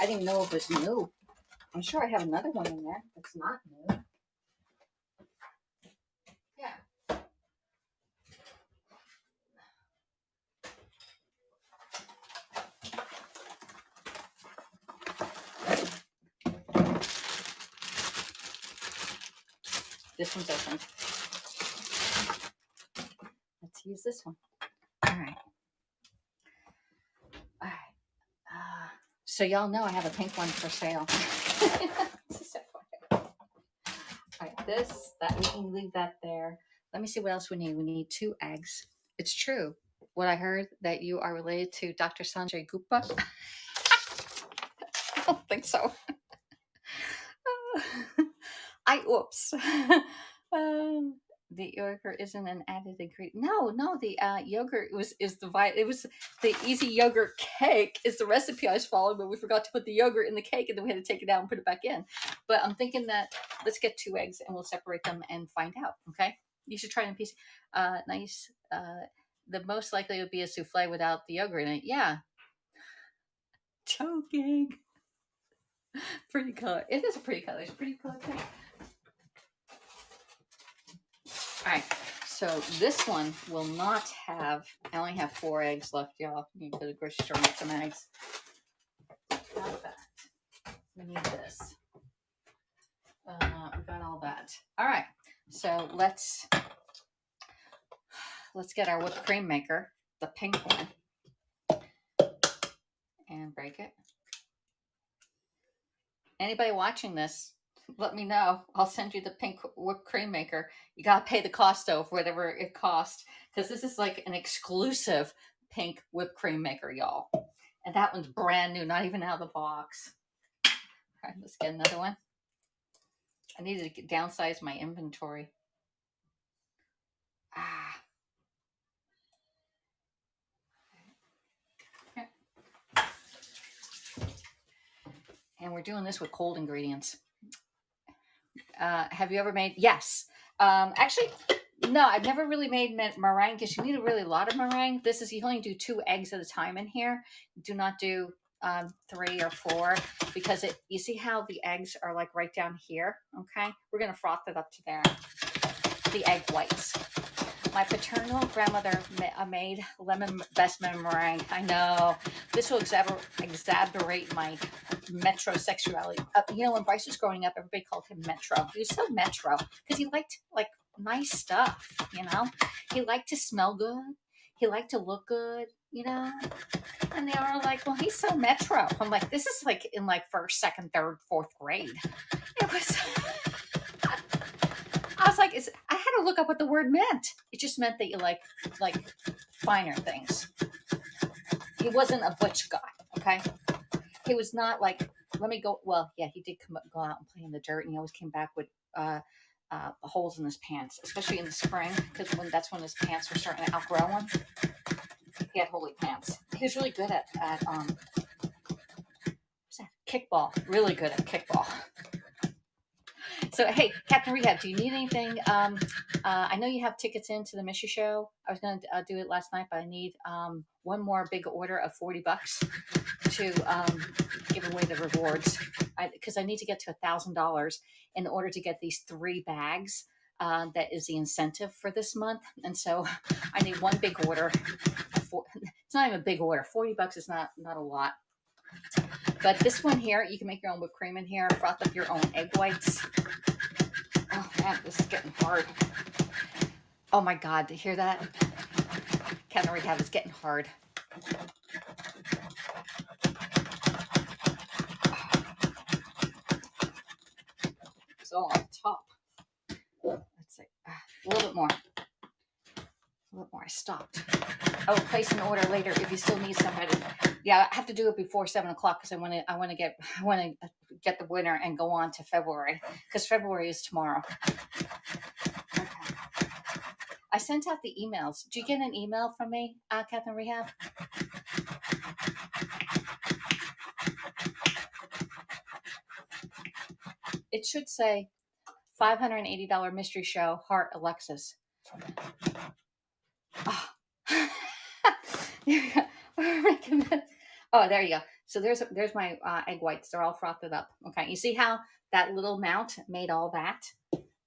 I didn't know it was new. I'm sure I have another one in there that's not new. Yeah. This one's open. Let's use this one. All right. All right. So y'all know I have a pink one for sale. All right, this, that, we can leave that there. Let me see what else we need. We need 2 eggs. It's true. What I heard that you are related to Dr. Sanjay Gupta. I don't think so. Oops. The yogurt isn't an added ingredient. No, the yogurt is the easy yogurt cake is the recipe I was following, but we forgot to put the yogurt in the cake and then we had to take it out and put it back in. But I'm thinking that let's get 2 eggs and we'll separate them and find out. Okay. You should try it in pieces. Nice. The most likely would be a souffle without the yogurt in it. Yeah. Choking. Pretty color. It is a pretty color. It's a pretty color cake. All right, so this one will not have, I only have 4 eggs left, y'all. I need to go to the grocery store and get some eggs. Got that. We need this. We got all that. All right, so let's get our whipped cream maker, the pink one, and break it. Anybody watching this, let me know. I'll send you the pink whipped cream maker. You got to pay the cost though, for whatever it costs, because this is like an exclusive pink whipped cream maker, y'all. And that one's brand new, not even out of the box. All right, let's get another one. I needed to downsize my inventory. And we're doing this with cold ingredients. Have you ever made? Yes. Actually, no, I've never really made meringue because you need a really lot of meringue. This is, you only do 2 eggs at a time in here. Do not do 3 or 4 because you see how the eggs are like right down here. Okay. We're going to froth it up to there. The egg whites. My paternal grandmother made lemon basmati meringue. I know this will exaggerate my metrosexuality. When Bryce was growing up, everybody called him Metro. He was so Metro because he liked like nice stuff. He liked to smell good. He liked to look good. And they were like, "Well, he's so Metro." I'm like, "This is like in like 1st, 2nd, 3rd, 4th grade." It was. I was like, I had to look up what the word meant. It just meant that you like finer things. He wasn't a butch guy, okay? He was not like, let me go. Well, yeah, he did go out and play in the dirt, and he always came back with holes in his pants, especially in the spring, because that's when his pants were starting to outgrow him. He had holy pants. He was really good at what's that? Kickball. Really good at kickball. So, hey, Captain Rehab, do you need anything? I know you have tickets into the Mishy Show. I was going to do it last night, but I need one more big order of $40 to give away the rewards because I need to get to $1,000 in order to get these 3 bags. That is the incentive for this month. And so I need one big order. It's not even a big order. $40 is not a lot. But this one here, you can make your own whipped cream in here, froth up your own egg whites. Oh man, this is getting hard. Oh my God, to hear that? Captain Rehab is getting hard. little more. I stopped. I will place an order later if you still need somebody. Yeah, I have to do it before 7 o'clock because I want to get the winner and go on to February because February is tomorrow. Okay. I sent out the emails. Did you get an email from me, Catherine Rehab? It should say $580 mystery show, Heart Alexis. Oh. Oh, there you go. So there's my egg whites. They're all frothed up. Okay, you see how that little mount made all that?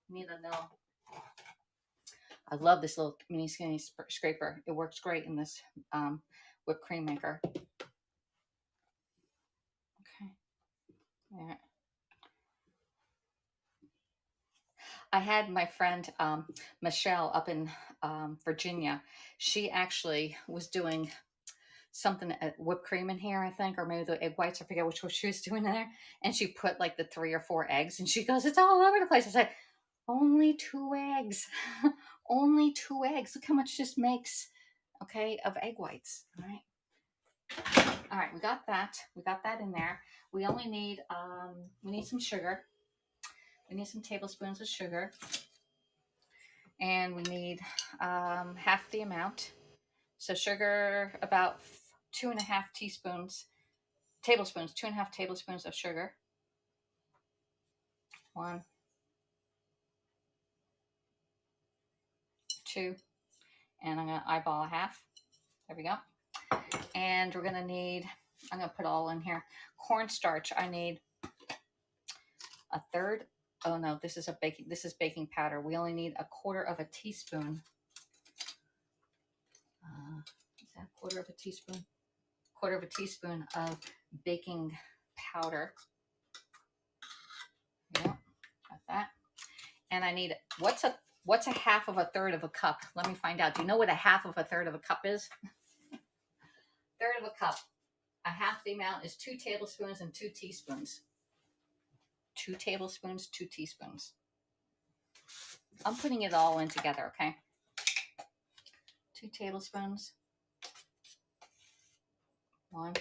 Need a little. I love this little mini skinny scraper. It works great in this whipped cream maker. Okay. Yeah. I had my friend Michelle up in Virginia. She actually was doing something whipped cream in here, I think, or maybe the egg whites. I forget which one she was doing in there. And she put like the 3 or 4 eggs, and she goes, "It's all over the place." I said, "Only 2 eggs, only 2 eggs. Look how much this makes, okay, of egg whites." All right, we got that. We got that in there. We only need we need some sugar. We need some tablespoons of sugar, and we need half the amount. So sugar, about 2.5 tablespoons, 2.5 tablespoons of sugar. 1, 2, and I'm gonna eyeball a half. There we go. And we're gonna need, I'm gonna put all in here. Cornstarch, I need a third. Oh no, this is baking powder. We only need 1/4 teaspoon. Is that 1/4 teaspoon? 1/4 teaspoon of baking powder. Yeah, got that. And I need, what's a 1/2 of a cup? Let me find out. Do you know what 1/2 of a cup is? Third of a cup. A half the amount is 2 tablespoons and 2 teaspoons. 2 tablespoons, 2 teaspoons. I'm putting it all in together, okay? 2 tablespoons. 1,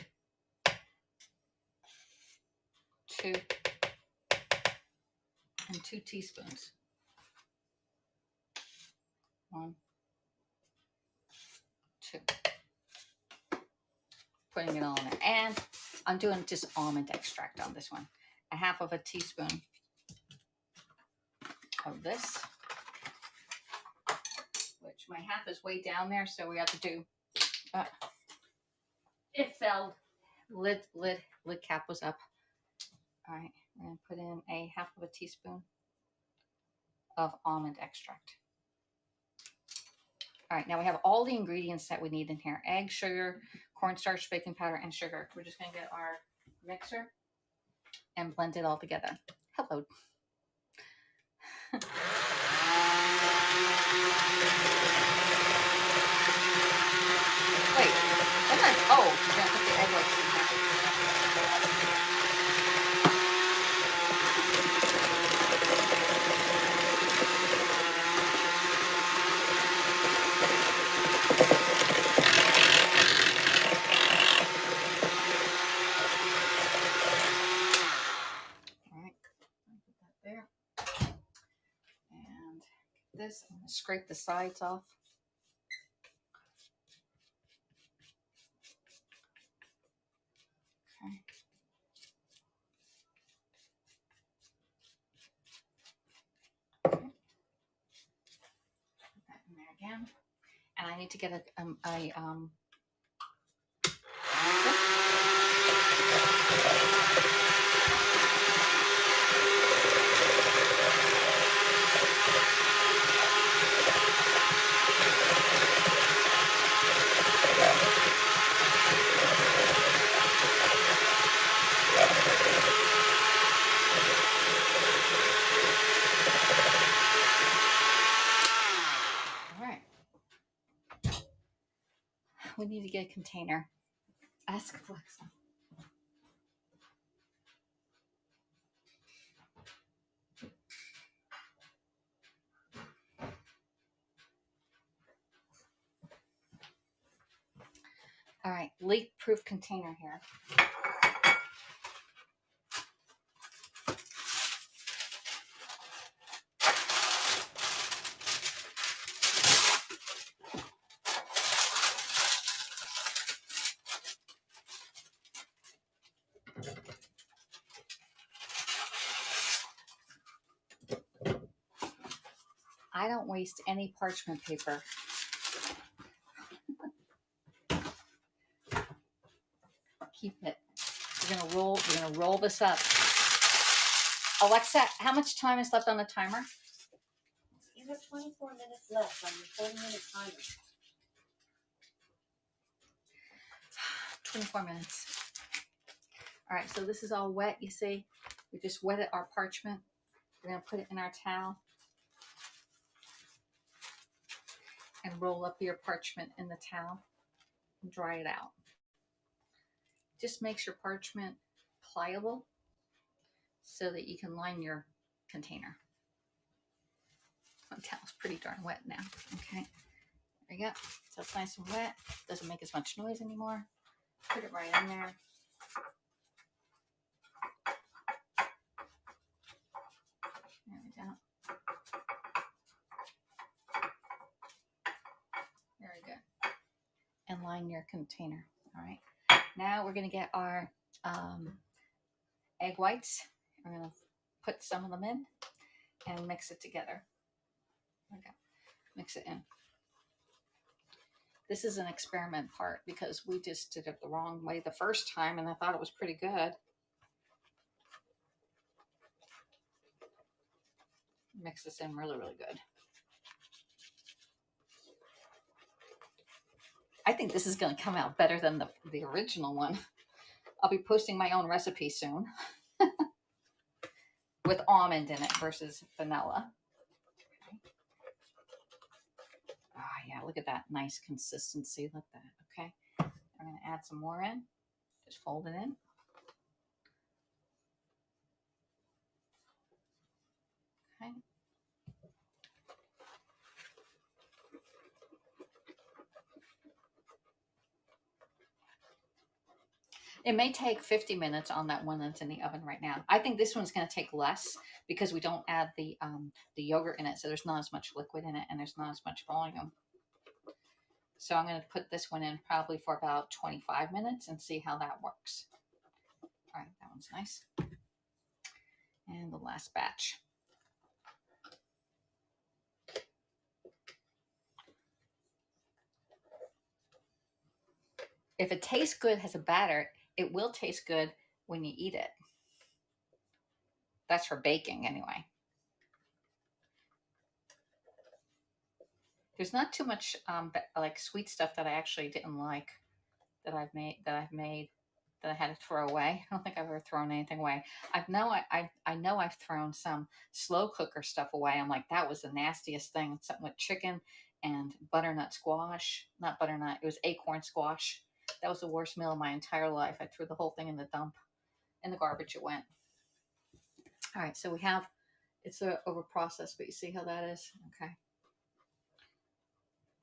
2, and 2 teaspoons. 1, 2. Putting it all in there. And I'm doing just almond extract on this one. 1/2 teaspoon of this, which my half is way down there, so we have to do, it fell, lid cap was up. All right, we're gonna put in 1/2 teaspoon of almond extract. All right, now we have all the ingredients that we need in here: egg, sugar, cornstarch, baking powder, and sugar. We're just gonna get our mixer and blend it all together. Hello. Wait, sometimes, oh, you're gonna put the egg whites in there. All right, put that there. And this, I'm gonna scrape the sides off. Okay. Put that in there again. And I need to get all right. We need to get a container. Ask Alexa. All right, leak-proof container here. I don't waste any parchment paper. Keep it. We're gonna roll this up. Alexa, how much time is left on the timer? You have 24 minutes left on your 40-minute timer. 24 minutes. All right, so this is all wet, you see. We just wetted our parchment. We're gonna put it in our towel and roll up your parchment in the towel and dry it out. Just makes your parchment pliable so that you can line your container. My towel's pretty darn wet now. Okay, there you go. So it's nice and wet. Doesn't make as much noise anymore. Put it right in there. There we go. Very good. And line your container. All right. Now we're going to get our egg whites. We're going to put some of them in and mix it together. Okay. Mix it in. This is an experiment part because we just did it the wrong way the first time and I thought it was pretty good. Mix this in really, really good. I think this is going to come out better than the original one. I'll be posting my own recipe soon with almond in it versus vanilla. Okay. Ah, yeah, look at that nice consistency. Look at that. Okay. I'm going to add some more in. Just fold it in. Okay. It may take 50 minutes on that one that's in the oven right now. I think this one's going to take less because we don't add the yogurt in it, so there's not as much liquid in it and there's not as much volume. So I'm going to put this one in probably for about 25 minutes and see how that works. All right, that one's nice. And the last batch. If it tastes good as a batter, it will taste good when you eat it. That's for baking anyway. There's not too much like sweet stuff that I actually didn't like that I've made that I had to throw away. I don't think I've ever thrown anything away. I know I've thrown some slow cooker stuff away. I'm like, that was the nastiest thing. Something with chicken and butternut squash. Not butternut, it was acorn squash. That was the worst meal of my entire life. I threw the whole thing in the dump. In the garbage it went. All right, so we have, it's over processed, but you see how that is? Okay.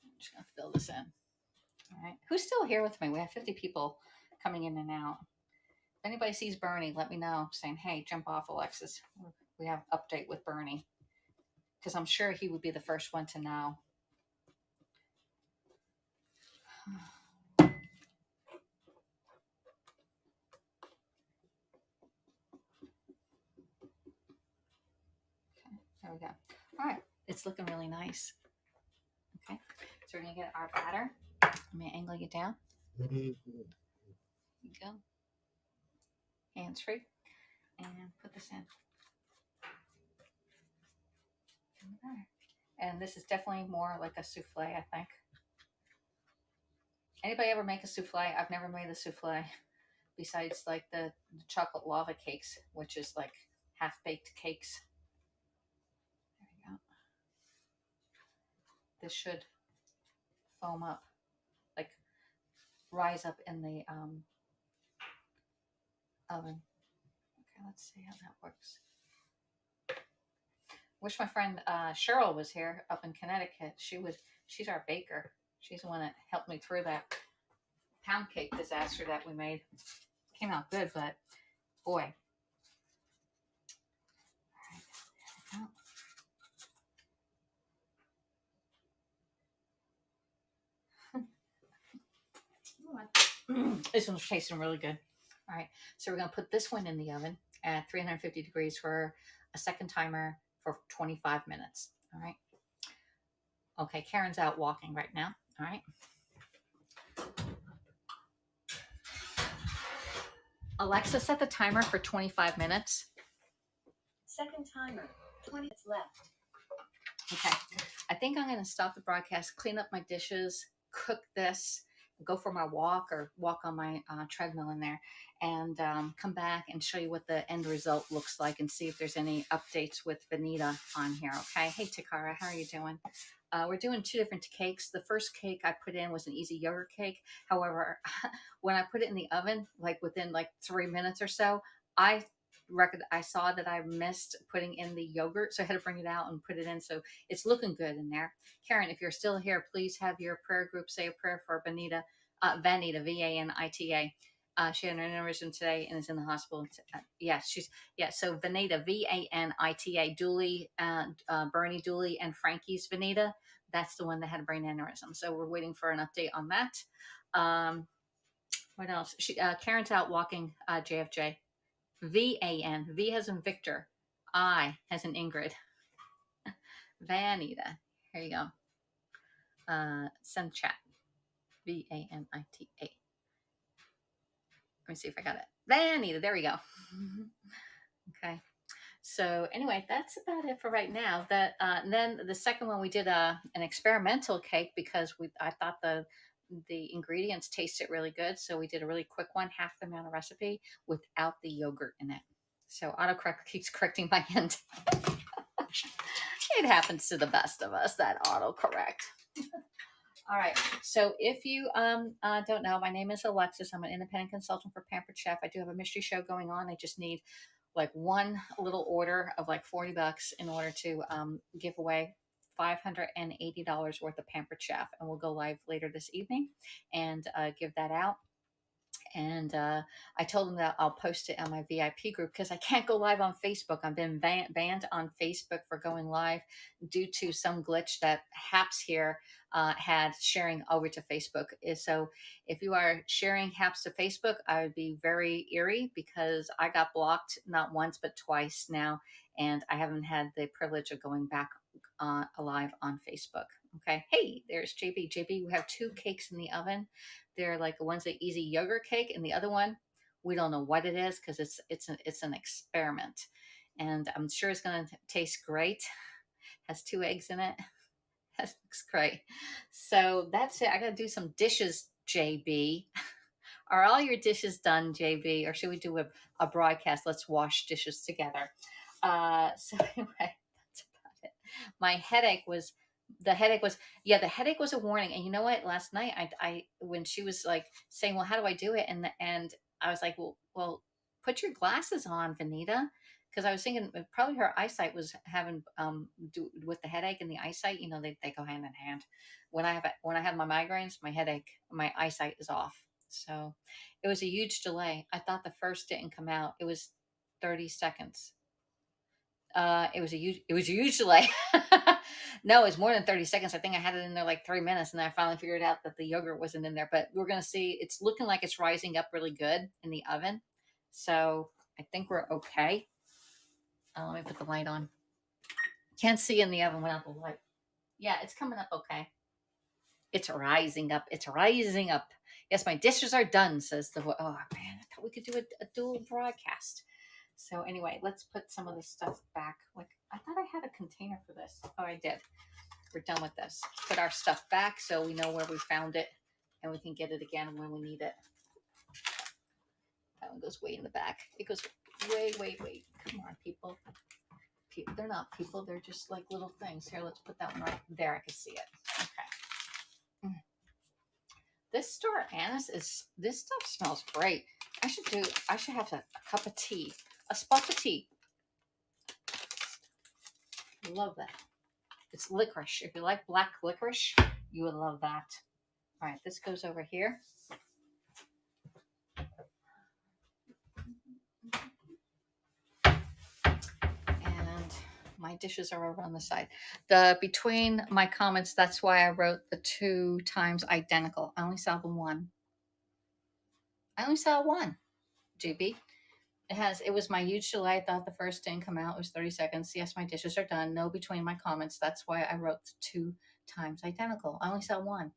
I'm just gonna fill this in. All right, who's still here with me? We have 50 people coming in and out. If anybody sees Bernie, let me know, saying, hey, jump off, Alexis. We have an update with Bernie. Because I'm sure he would be the first one to know. Okay, there we go. All right, it's looking really nice. Okay, so we're going to get our batter. Let me angle you down. There you go. Hands free. And put this in. And this is definitely more like a souffle, I think. Anybody ever make a souffle? I've never made a souffle besides like the chocolate lava cakes, which is like half-baked cakes. There you go. This should foam up, like rise up in the oven. Okay, let's see how that works. Wish my friend Cheryl was here up in Connecticut. She's our baker. She's the one that helped me through that pound cake disaster that we made. Came out good, but boy. This one's tasting really good. All right, so we're gonna put this one in the oven at 350 degrees for a second timer for 25 minutes. All right. Okay, Karen's out walking right now. All right. Alexa, set the timer for 25 minutes. Second timer. 20 minutes left. Okay. I think I'm going to stop the broadcast, clean up my dishes, cook this, go for my walk or walk on my treadmill in there, and come back and show you what the end result looks like and see if there's any updates with Vanita on here. Okay. Hey, Takara, how are you doing? We're doing two different cakes. The first cake I put in was an easy yogurt cake. However, when I put it in the oven, like within like 3 minutes or so, I I saw that I missed putting in the yogurt, so I had to bring it out and put it in. So it's looking good in there. Karen, if you're still here, please have your prayer group say a prayer for Vanita, Vanita. She had an aneurysm today and is in the hospital. Yes, she's So Vanita, Vanita, Dooley, Bernie Dooley, and Frankie's Vanita. That's the one that had a brain aneurysm. So we're waiting for an update on that. What else? Karen's out walking. JFJ. VAN. V as in Victor. I as in Ingrid. Vanita. Here you go. Send chat. Vanita. Let me see if I got it. Vanita. There we go. Okay. So anyway, that's about it for right now. That then the second one we did an experimental cake because I thought the ingredients tasted really good. So we did a really quick one, half the amount of recipe without the yogurt in it. So autocorrect keeps correcting my end. It happens to the best of us, that autocorrect. All right. So if you don't know, my name is Alexis. I'm an independent consultant for Pampered Chef. I do have a mystery show going on. I just need like one little order of like $40 in order to give away $580 worth of Pampered Chef, and we'll go live later this evening and give that out. And I told them that I'll post it on my VIP group because I can't go live on Facebook. I've been banned on Facebook for going live due to some glitch that Haps here had sharing over to Facebook. So if you are sharing Haps to Facebook, I would be very eerie because I got blocked not once but twice now, and I haven't had the privilege of going back live on Facebook. Okay. Hey, there's JB. JB, we have two cakes in the oven. They're like one's an easy yogurt cake, and the other one we don't know what it is because it's an experiment, and I'm sure it's going to taste great. Has 2 eggs in it. That looks great. So that's it. I got to do some dishes, JB. Are all your dishes done, JB, or should we do a broadcast? Let's wash dishes together. So anyway, that's about it. My headache was the headache was the headache was a warning. And you know what, last night I when she was like saying, well, how do I do it, and I was like, well, put your glasses on, Vanita, because I was thinking probably her eyesight was having with the headache and the eyesight, they go hand in hand. When I have my migraines, my eyesight is off. So it was a huge delay. I thought the first didn't come out. It was 30 seconds. It was a huge delay. No, it's more than 30 seconds. I think I had it in there like 3 minutes, and then I finally figured out that the yogurt wasn't in there. But we're gonna see. It's looking like it's rising up really good in the oven, so I think we're okay. Let me put the light on. Can't see in the oven without the light. Yeah, it's coming up okay. It's rising up. It's rising up. Yes, my dishes are done, says the voice. Oh man, I thought we could do a dual broadcast. So anyway, let's put some of the stuff back. Like I thought I had a container for this. Oh, I did. We're done with this. Put our stuff back so we know where we found it and we can get it again when we need it. That one goes way in the back. It goes way. Come on, people. They're not people. They're just like little things. Here, let's put that one right there. I can see it. Okay. This Star Anise this stuff smells great. I should have a cup of tea. A spot of tea. Love that. It's licorice. If you like black licorice, you would love that. All right, this goes over here. My dishes are over on the side. The between my comments, that's why I wrote the 2 times identical. I only saw the one. I only saw one, GB. It was my huge delay. I thought the first didn't come out. It was 30 seconds. Yes, my dishes are done. No between my comments. That's why I wrote the 2 times identical. I only saw one.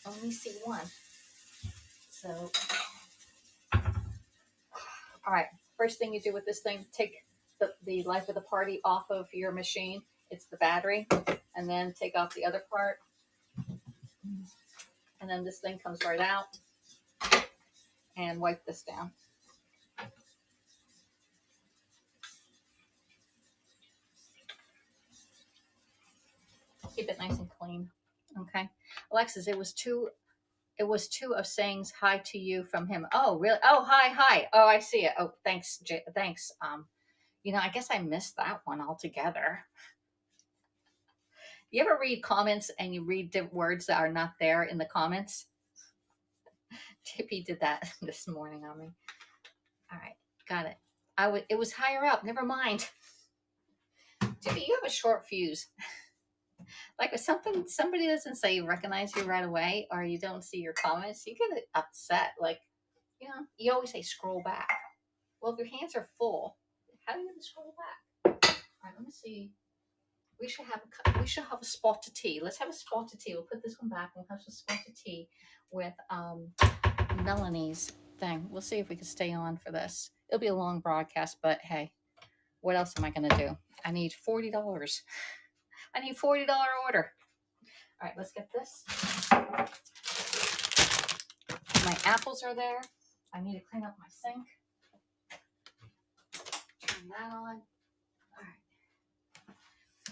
Only see one. So, all right. First thing you do with this thing, take the life of the party off of your machine. It's the battery. And then take off the other part. And then this thing comes right out. And wipe this down. Keep it nice and clean. Okay. Alexis, it was two of saying hi to you from him. Oh, really? Oh, hi. Oh, I see it. Oh, thanks. Thanks. I guess I missed that one altogether. You ever read comments and you read the words that are not there in the comments? JP did that this morning on me. All right, got it. It was higher up. Never mind. JP, you have a short fuse. Like if somebody doesn't say recognize you right away, or you don't see your comments, you get upset. Like, you always say scroll back. Well, if your hands are full, how are you going to scroll back? All right, let me see. We should have a spot of tea. Let's have a spot of tea. We'll put this one back and we'll have some spot of tea with Melanie's thing. We'll see if we can stay on for this. It'll be a long broadcast, but hey, what else am I going to do? I need $40. I need $40 order. All right, let's get this. My apples are there. I need to clean up my sink. Turn that on. All right.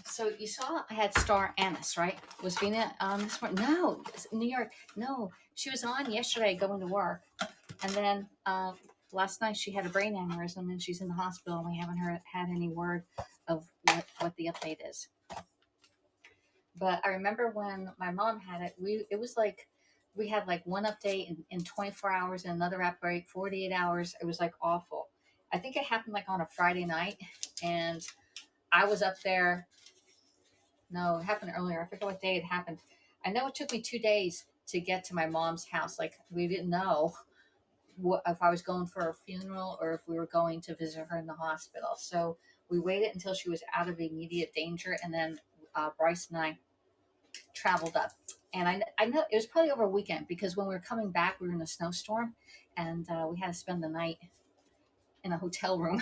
So you saw I had star anise, right? Was Vina on this morning? No, New York. No, she was on yesterday going to work, and then last night she had a brain aneurysm and she's in the hospital. And we haven't had any word of what the update is. But I remember when my mom had it, it was like we had like one update in 24 hours and another update 48 hours. It was like awful. I think it happened like on a Friday night, and I was up there. No, it happened earlier. I forget what day it happened. I know it took me 2 days to get to my mom's house. Like we didn't know if I was going for a funeral or if we were going to visit her in the hospital. So we waited until she was out of immediate danger, and then Bryce and I traveled up. And I know it was probably over a weekend because when we were coming back, we were in a snowstorm, and we had to spend the night in a hotel room.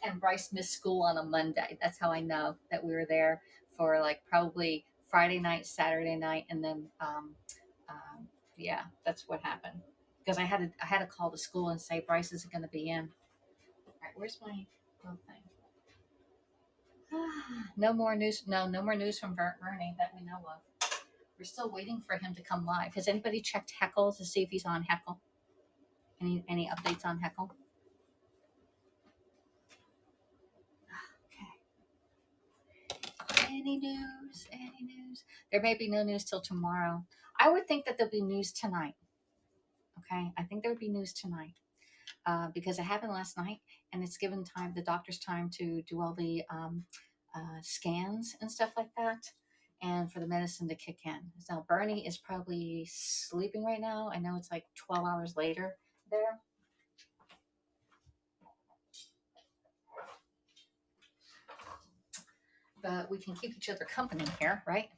And Bryce missed school on a Monday. That's how I know that we were there for like probably Friday night, Saturday night, and then yeah, that's what happened. Because I had to call the school and say Bryce isn't going to be in. All right, where's my little thing? No more news. No more news from Bernie that we know of. We're still waiting for him to come live. Has anybody checked Heckle to see if he's on Heckle? Any updates on Heckle? Okay. Any news? Any news? There may be no news till tomorrow. I would think that there'll be news tonight. Okay, I think there would be news tonight because it happened last night, and it's given the doctor's time to do all the scans and stuff like that, and for the medicine to kick in. So Bernie is probably sleeping right now. I know it's like 12 hours later there. But we can keep each other company here, right?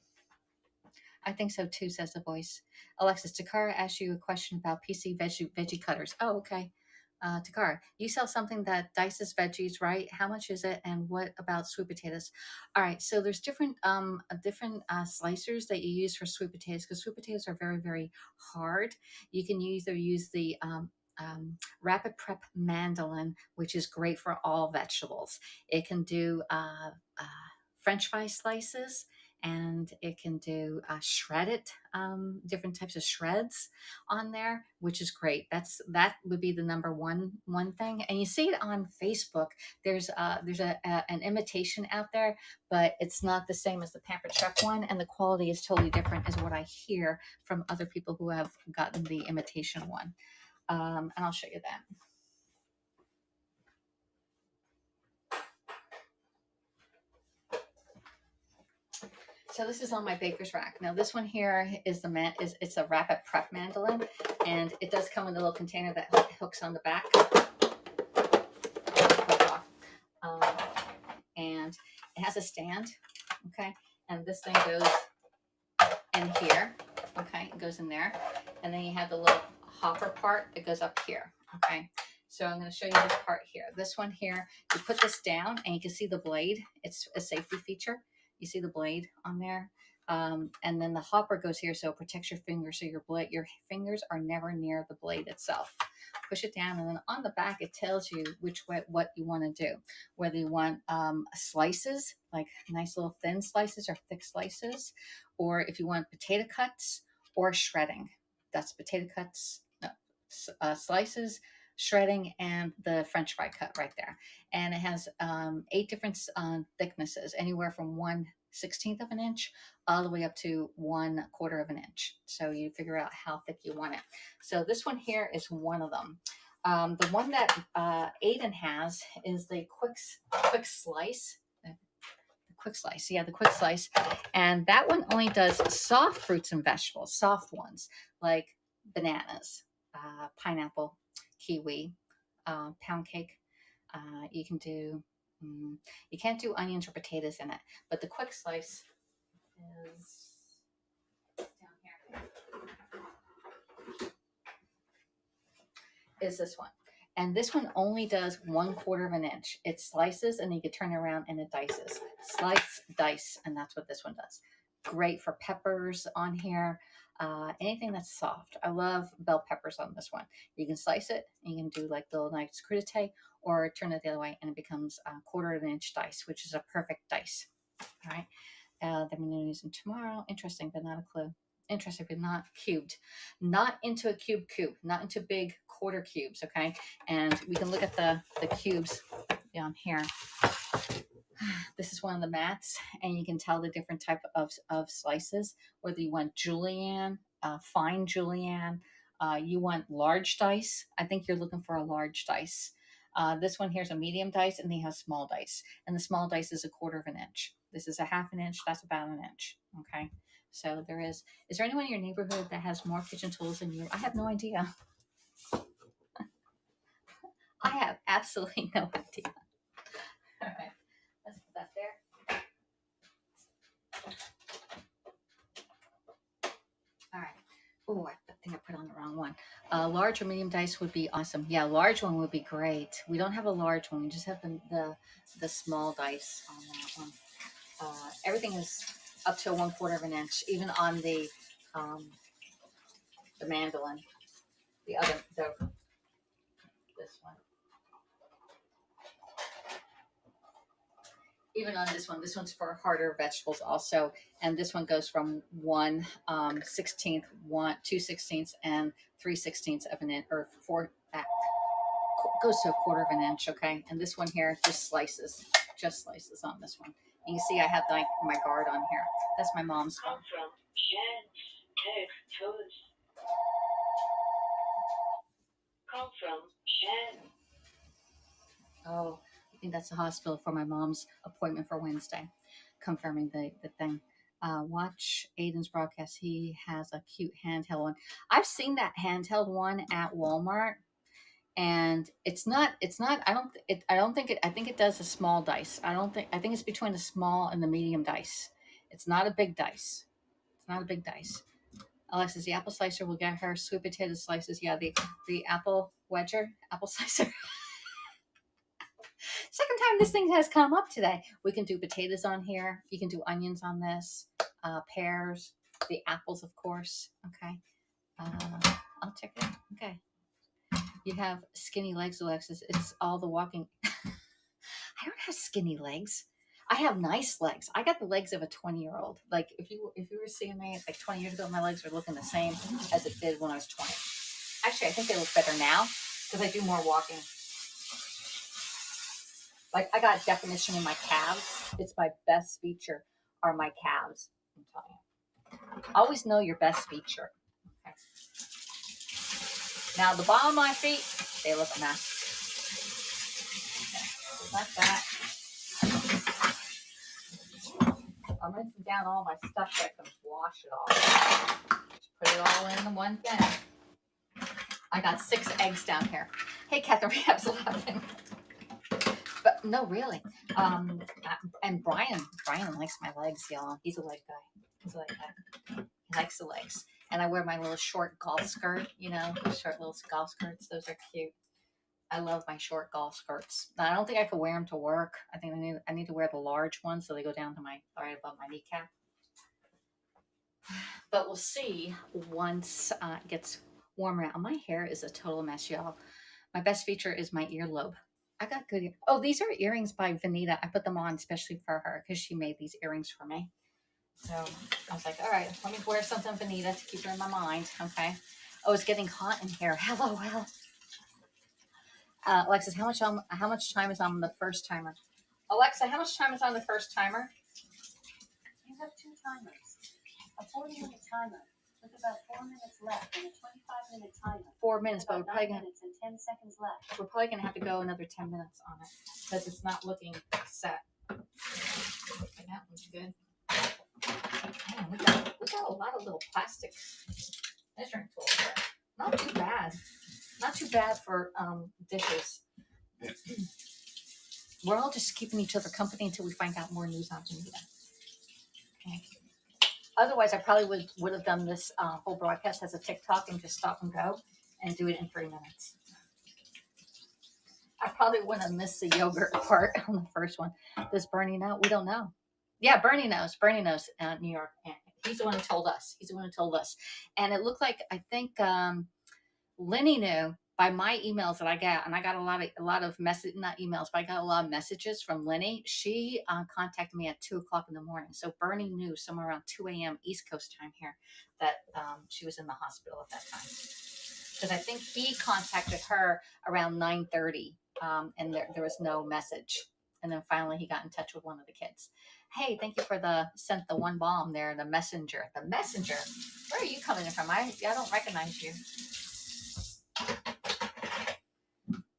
I think so too, says the voice. Alexis, Takara asked you a question about PC veggie cutters. Oh, okay. Takara, you sell something that dices veggies, right? How much is it, and what about sweet potatoes? All right, so there's different slicers that you use for sweet potatoes because sweet potatoes are very, very hard. You can either use the Rapid Prep Mandolin, which is great for all vegetables. It can do French fry slices, and it can do shredded, different types of shreds on there, which is great. That would be the number one thing. And you see it on Facebook. There's an imitation out there, but it's not the same as the Pampered Chef one, and the quality is totally different, is what I hear from other people who have gotten the imitation one. And I'll show you that. So this is on my baker's rack. Now this one here is it's a rapid prep mandolin, and it does come in a little container that hooks on the back. Um, and it has a stand, okay? And this thing goes in here, okay? It goes in there. And then you have the little hopper part that goes up here, okay? So I'm going to show you this part here. This one here, you put this down and you can see the blade. It's a safety feature. You see the blade on there. And then the hopper goes here so it protects your fingers, so your fingers are never near the blade itself. Push it down, and then on the back it tells you which way, what you want to do. Whether you want slices, like nice little thin slices or thick slices, or if you want potato cuts or shredding. That's potato cuts, slices, shredding, and the French fry cut right there. And it has 8 different thicknesses, anywhere from 1/16 of an inch all the way up to 1/4 of an inch. So you figure out how thick you want it. So this one here is one of them. The one that Aiden has is the quick slice. Quick slice, yeah, the quick slice. And that one only does soft fruits and vegetables, soft ones like bananas, pineapple, kiwi, pound cake. You can do, you can't do onions or potatoes in it, but the quick slice is down here. Is this one. And this one only does 1/4 of an inch. It slices and you can turn it around and it dices. Slice, dice, and that's what this one does. Great for peppers on here. Anything that's soft. I love bell peppers on this one. You can slice it, and you can do like little nice crudité, or turn it the other way and it becomes a 1/4 of an inch dice, which is a perfect dice. All right. Then we're going to use them tomorrow. Interesting, but not a clue. Interesting, but not cubed. Not into a cube, not into big quarter cubes, okay? And we can look at the cubes down here. This is one of the mats, and you can tell the different type of slices, whether you want julienne, fine julienne, you want large dice. I think you're looking for a large dice. This one here is a medium dice, and they have small dice. And the small dice is 1/4 of an inch. This is a 1/2 inch. That's about an inch, okay? So there is there anyone in your neighborhood that has more kitchen tools than you? I have no idea. I have absolutely no idea. All right, let's put that there. All right. Oh, I think I put on the wrong one. Large or medium dice would be awesome. Yeah, large one would be great. We don't have a large one. We just have the small dice on that one. Everything is up to 1/4 of an inch, even on the mandolin. This one. Even on this one's for harder vegetables also, and this one goes from 1/16, 2/16, and 3/16 of an inch, or 4. Goes to 1/4 of an inch, okay. And this one here just slices on this one. And you see, I have like my guard on here. That's my mom's phone. Call from Shen. Oh, I think that's the hospital for my mom's appointment for Wednesday, confirming the thing. Watch Aiden's broadcast. He has a cute handheld one. I've seen that handheld one at Walmart, and it's not. I think it does a small dice. I think it's between the small and the medium dice. It's not a big dice. It's not a big dice. Alexis, the apple slicer will get her sweet potato slices. Yeah, the apple slicer. Second time this thing has come up today. We can do potatoes on here. You can do onions on this. Pears, the apples, of course. Okay. I'll check it. Okay. You have skinny legs, Alexis. It's all the walking. I don't have skinny legs. I have nice legs. I got the legs of a 20-year-old. Like if you were seeing me like 20 years ago, my legs are looking the same as it did when I was 20. Actually, I think they look better now because I do more walking. Like I got definition in my calves. It's my best feature are my calves. I'm telling you. Always know your best feature. Okay. Now the bottom of my feet, they look a mess. Okay. Like that. I'm rinsing down all my stuff so I can wash it all. Just put it all in the one thing. I got 6 eggs down here. Hey, Catherine, Rahab's laughing. But no, really. And Brian likes my legs, y'all. He's a leg guy. He's a leg guy. He likes the legs. And I wear my little short golf skirt, short little golf skirts. Those are cute. I love my short golf skirts. I don't think I could wear them to work. I think I need to wear the large ones so they go down to right above my kneecap. But we'll see once it gets warmer out. My hair is a total mess, y'all. My best feature is my earlobe. I got good. Oh, these are earrings by Vanita. I put them on especially for her because she made these earrings for me. So I was like, all right, let me wear something Vanita to keep her in my mind. Okay. Oh, it's getting hot in here. Hello. Alexis, how much time is on the first timer? Alexa, how much time is on the first timer? You have 2 timers. A 40-minute timer with about 4 minutes left and a 25-minute timer. 4 minutes, but we're probably 9 minutes and 10 seconds left. We're probably gonna have to go another 10 minutes on it because it's not looking set. Okay, that one's good. Man, we got a lot of little plastic measuring tools here. Not too bad. Not too bad for dishes. We're all just keeping each other company until we find out more news on Geneva. Okay. Otherwise, I probably would have done this whole broadcast as a TikTok and just stop and go and do it in 3 minutes. I probably wouldn't have missed the yogurt part on the first one. Does Bernie know? We don't know. Yeah, Bernie knows. Bernie knows New York. He's the one who told us. And it looked like, I think Lenny knew by my emails that I got, and I got a lot of message, not emails, but I got a lot of messages from Lenny. She contacted me at 2:00 in the morning. So Bernie knew somewhere around 2 a.m. East Coast time here that she was in the hospital at that time. Because I think he contacted her around 9:30, and there was no message. And then finally he got in touch with one of the kids. Hey, thank you for sent the one bomb there, the messenger. The messenger? Where are you coming in from? I don't recognize you.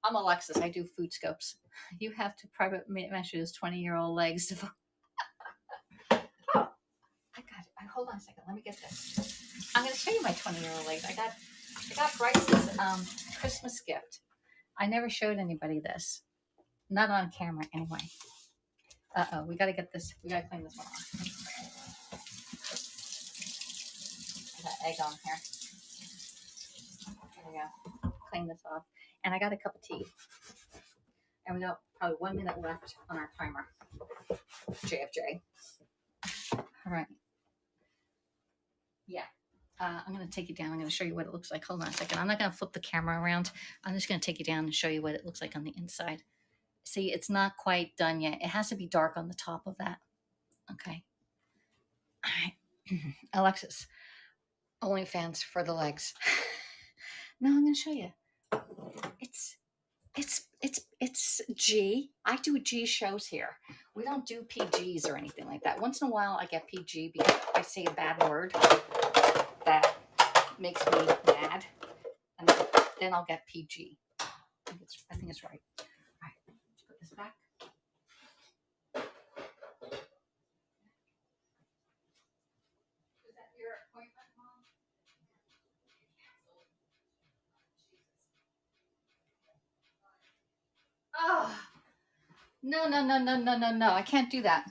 I'm Alexis. I do food scopes. You have to private measure his 20-year-old legs. Oh, I got it. Hold on a second. Let me get this. I'm going to show you my 20-year-old legs. I got Bryce's Christmas gift. I never showed anybody this. Not on camera, anyway. Uh-oh. We got to get this. We got to clean this one off. I got egg on here. There we go. Clean this off. And I got a cup of tea. And we got probably 1 minute left on our timer. JFJ. All right. Yeah. I'm going to take you down. I'm going to show you what it looks like. Hold on a second. I'm not going to flip the camera around. I'm just going to take you down and show you what it looks like on the inside. See, it's not quite done yet. It has to be dark on the top of that. Okay. All right. Alexis, OnlyFans for the legs. No, I'm going to show you. It's G. I do G shows here. We don't do PGs or anything like that. Once in a while, I get PG because I say a bad word that makes me mad, and then I'll get PG. I think it's right. All right, let's put this back. Is that your appointment, Mom? Oh, no. I can't do that.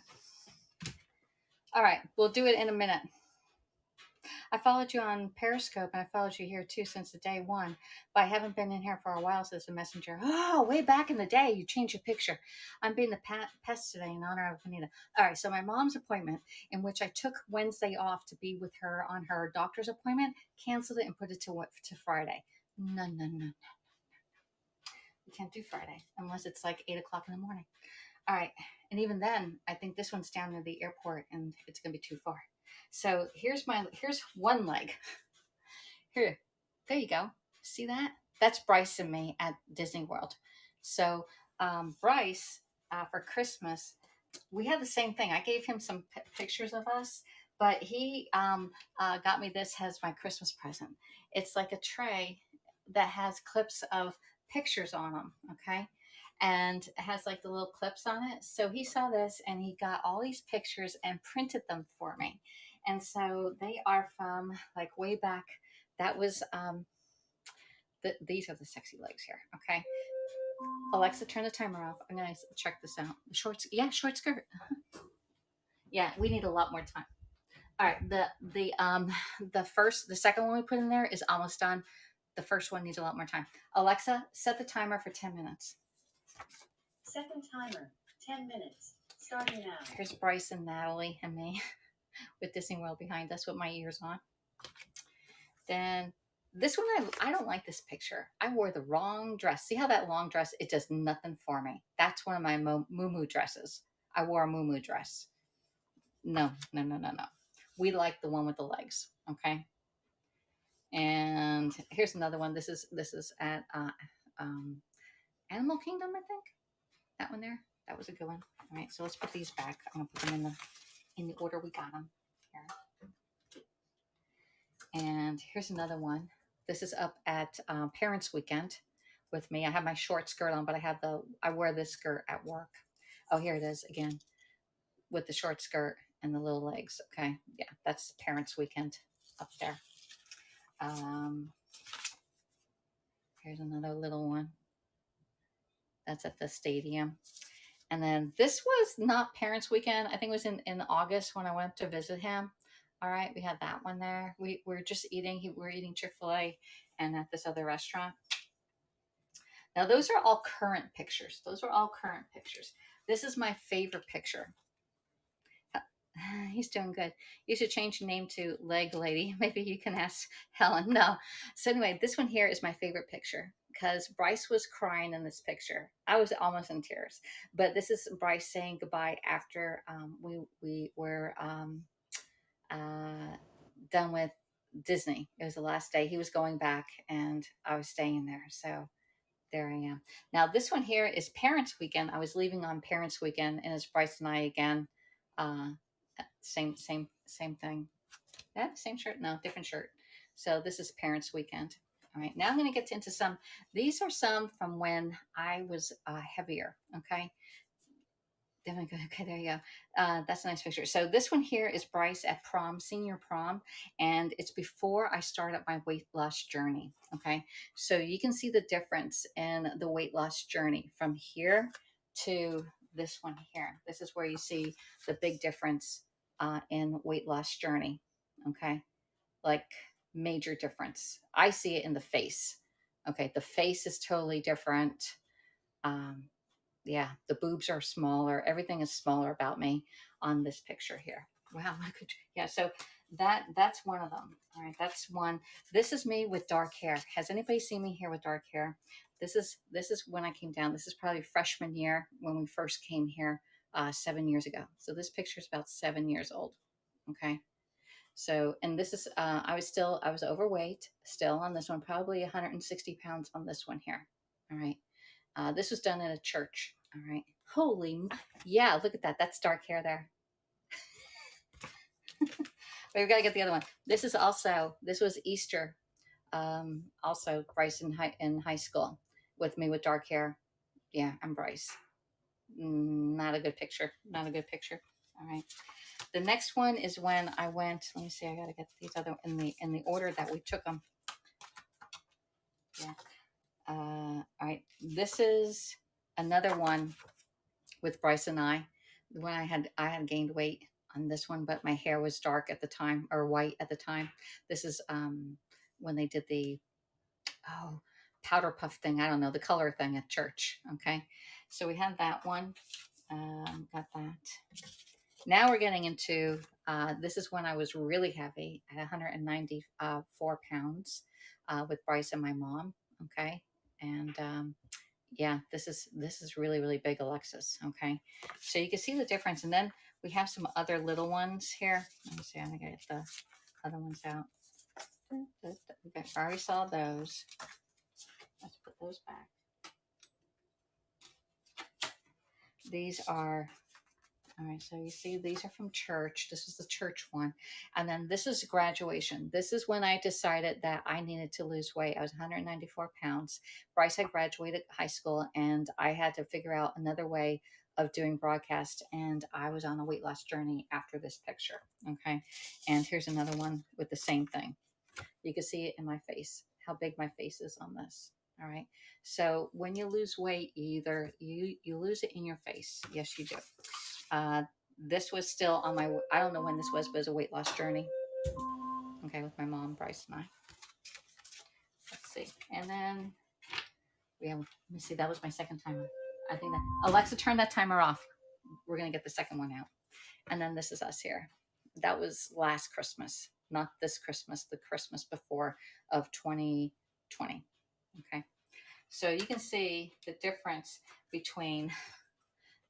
All right, we'll do it in a minute. I followed you on Periscope and I followed you here too since the day one, but I haven't been in here for a while, says the messenger. Oh, way back in the day, you changed your picture. I'm being the pest today in honor of Anita. All right, so my mom's appointment, in which I took Wednesday off to be with her on her doctor's appointment, canceled it and put it to Friday. No. We can't do Friday unless it's like 8:00 in the morning. All right, and even then, I think this one's down near the airport and it's gonna be too far. So here's one leg. Here, there you go. See that? That's Bryce and me at Disney World. So Bryce, for Christmas, we had the same thing. I gave him some pictures of us, but he got me this as my Christmas present. It's like a tray that has clips of pictures on them. Okay. and it has like the little clips on it. So he saw this and he got all these pictures and printed them for me. And so they are from like way back. That was these are the sexy legs here. Okay, Alexa, turn the timer off. I'm gonna check this out. Shorts, yeah, short skirt. Yeah, we need a lot more time. All right, the second one we put in there is almost done. The first one needs a lot more time. Alexa, set the timer for 10 minutes. Second timer, 10 minutes, starting now. Here's Bryce and Natalie and me with Disney World behind us with my ears on. Then this one, I don't like this picture. I wore the wrong dress. See how that long dress, it does nothing for me. That's one of my moo dresses. I wore a moo dress. No, no, no, no, no. We like the one with the legs, okay? And here's another one. This is at Animal Kingdom, I think. That one there. That was a good one. All right, so let's put these back. I'm gonna put them in the order we got them here. And here's another one. This is up at Parents Weekend with me. I have my short skirt on, but I wear this skirt at work. Oh, here it is again with the short skirt and the little legs. Okay, yeah, that's Parents Weekend up there. Here's another little one. That's at the stadium. And then this was not Parents Weekend. I think it was in August when I went to visit him. All right, we had that one there. We were just eating. We were eating Chick-fil-A and at this other restaurant. Now, those are all current pictures. Those are all current pictures. This is my favorite picture. He's doing good. You should change your name to Leg Lady. Maybe you can ask Helen. No. So anyway, this one here is my favorite picture because Bryce was crying in this picture. I was almost in tears. But this is Bryce saying goodbye after we were done with Disney. It was the last day. He was going back and I was staying there. So there I am. Now this one here is Parents Weekend. I was leaving on Parents Weekend and it's Bryce and I again. Same thing. Yeah, same shirt. No, different shirt. So this is Parents Weekend. All right, now I'm going to get into some. These are some from when I was heavier. Okay. Okay, there you go. That's a nice picture. So this one here is Bryce at prom, senior prom, and it's before I started my weight loss journey. Okay, so you can see the difference in the weight loss journey from here to this one here. This is where you see the big difference in weight loss journey. Okay, like major difference. I see it in the face. Okay, the face is totally different. Um, yeah, the boobs are smaller. Everything is smaller about me on this picture here. Wow, I could, yeah. So that's one of them. All right, that's one. This is me with dark hair. Has anybody seen me here with dark hair? This is when I came down. This is probably freshman year when we first came here 7 years ago. So this picture is about 7 years old. Okay. So, and this is I was overweight still on this one, probably 160 pounds on this one here. All right. This was done at a church. All right. Holy, yeah, look at that. That's dark hair there. But we've got to get the other one. This was Easter. Also Bryce in high school with me with dark hair. Yeah, I'm Bryce. Not a good picture. Not a good picture. All right. The next one is when I went, let me see, I got to get these other in the order that we took them. Yeah. All right. This is another one with Bryce and I. When I had gained weight on this one, but my hair was dark at the time or white at the time. This is when they did the powder puff thing. I don't know, the color thing at church. Okay, so we had that one. Got that. Now we're getting into this is when I was really heavy at 194 pounds with Bryce and my mom. Okay, and yeah, this is really big, Alexis. Okay, so you can see the difference, and then we have some other little ones here. Let me see. I'm gonna get the other ones out. Okay, I already saw those. Let's put those back. These are All right, so you see these are from church. This is the church one. And then this is graduation. This is when I decided that I needed to lose weight. I was 194 pounds. Bryce had graduated high school, and I had to figure out another way of doing broadcast. And I was on a weight loss journey after this picture. Okay. And here's another one with the same thing. You can see it in my face, how big my face is on this. All right. So when you lose weight, either you lose it in your face. Yes, you do. Uh, this was still on my, I don't know when this was, but it was a weight loss journey. Okay, with my mom, Bryce, and I. Let's see. And then we have, let me see, that was my second timer. I think that, Alexa, turn that timer off. We're going to get the second one out. And then this is us here. That was last Christmas, not this Christmas, the Christmas before of 2020. Okay. So you can see the difference between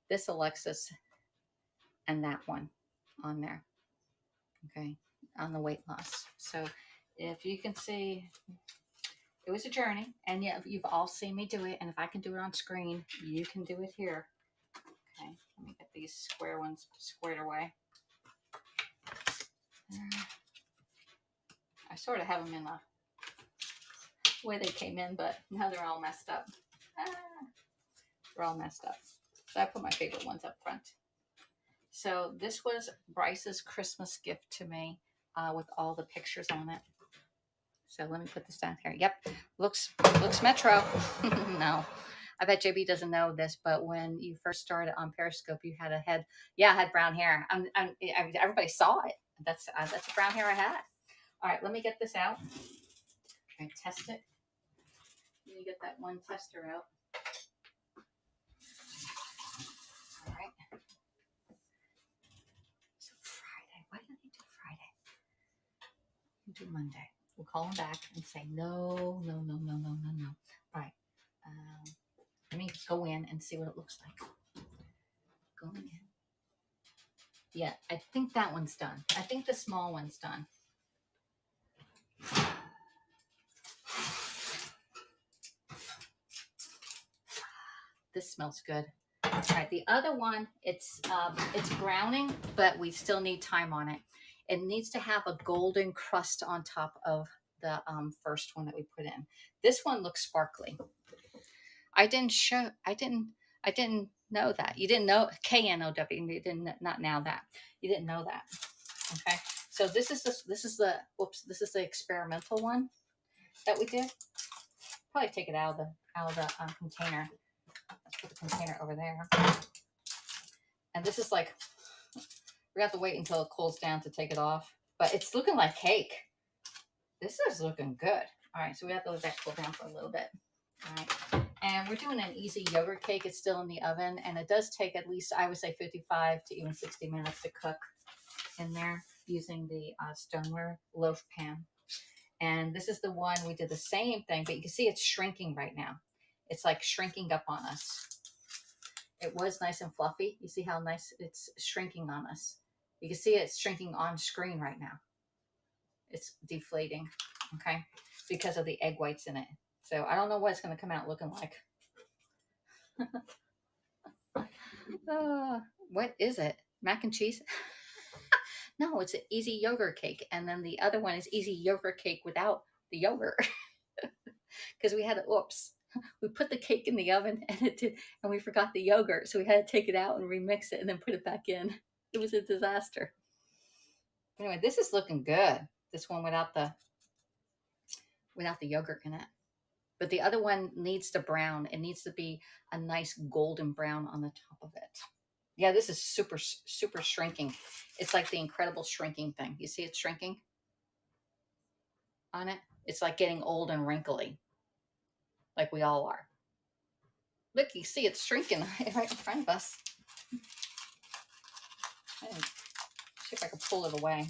this Alexis and that one on there. Okay, on the weight loss. So if you can see, it was a journey, and yeah, you've all seen me do it. And if I can do it on screen, you can do it here. Okay, let me get these square ones squared away. I sort of have them in the way they came in, but now they're all messed up. They're all messed up. So I put my favorite ones up front. So this was Bryce's Christmas gift to me with all the pictures on it. So let me put this down here. Yep, looks Metro. No, I bet JB doesn't know this, but when you first started on Periscope, you had a head. Yeah, I had brown hair. Everybody saw it. That's the brown hair I had. All right, let me get this out. Okay, test it. Let me get that one tester out. All right. So Friday. Why didn't he do Friday? We'll do Monday. We'll call him back and say no. All right. Let me go in and see what it looks like. Going in. Yeah, I think that one's done. I think the small one's done. This smells good. All right, the other one, it's browning, but we still need time on it. It needs to have a golden crust on top of the first one that we put in. This one looks sparkly. I didn't know that. You didn't know KNOW. You didn't not now that. You didn't know that. Okay. So this is the experimental one that we did. Probably take it out of the container. Let's put the container over there. And this is like, we have to wait until it cools down to take it off. But it's looking like cake. This is looking good. All right, so we have to let that cool down for a little bit. All right. And we're doing an easy yogurt cake. It's still in the oven, and it does take at least, I would say, 55 to even 60 minutes to cook in there using the stoneware loaf pan. And this is the one we did the same thing, but you can see it's shrinking right now. It's like shrinking up on us. It was nice and fluffy. You see how nice it's shrinking on us. You can see it's shrinking on screen right now. It's deflating, okay, because of the egg whites in it. So I don't know what it's going to come out looking like. What is it? Mac and cheese? No, it's an easy yogurt cake. And then the other one is easy yogurt cake without the yogurt. Because we had to, oops, we put the cake in the oven and we forgot the yogurt. So we had to take it out and remix it and then put it back in. It was a disaster. Anyway, this is looking good. This one without the yogurt in it. But the other one needs to brown. It needs to be a nice golden brown on the top of it. Yeah, this is super, super shrinking. It's like the incredible shrinking thing. You see it shrinking on it? It's like getting old and wrinkly, like we all are. Look, you see it's shrinking right in front of us. See if I can pull it away.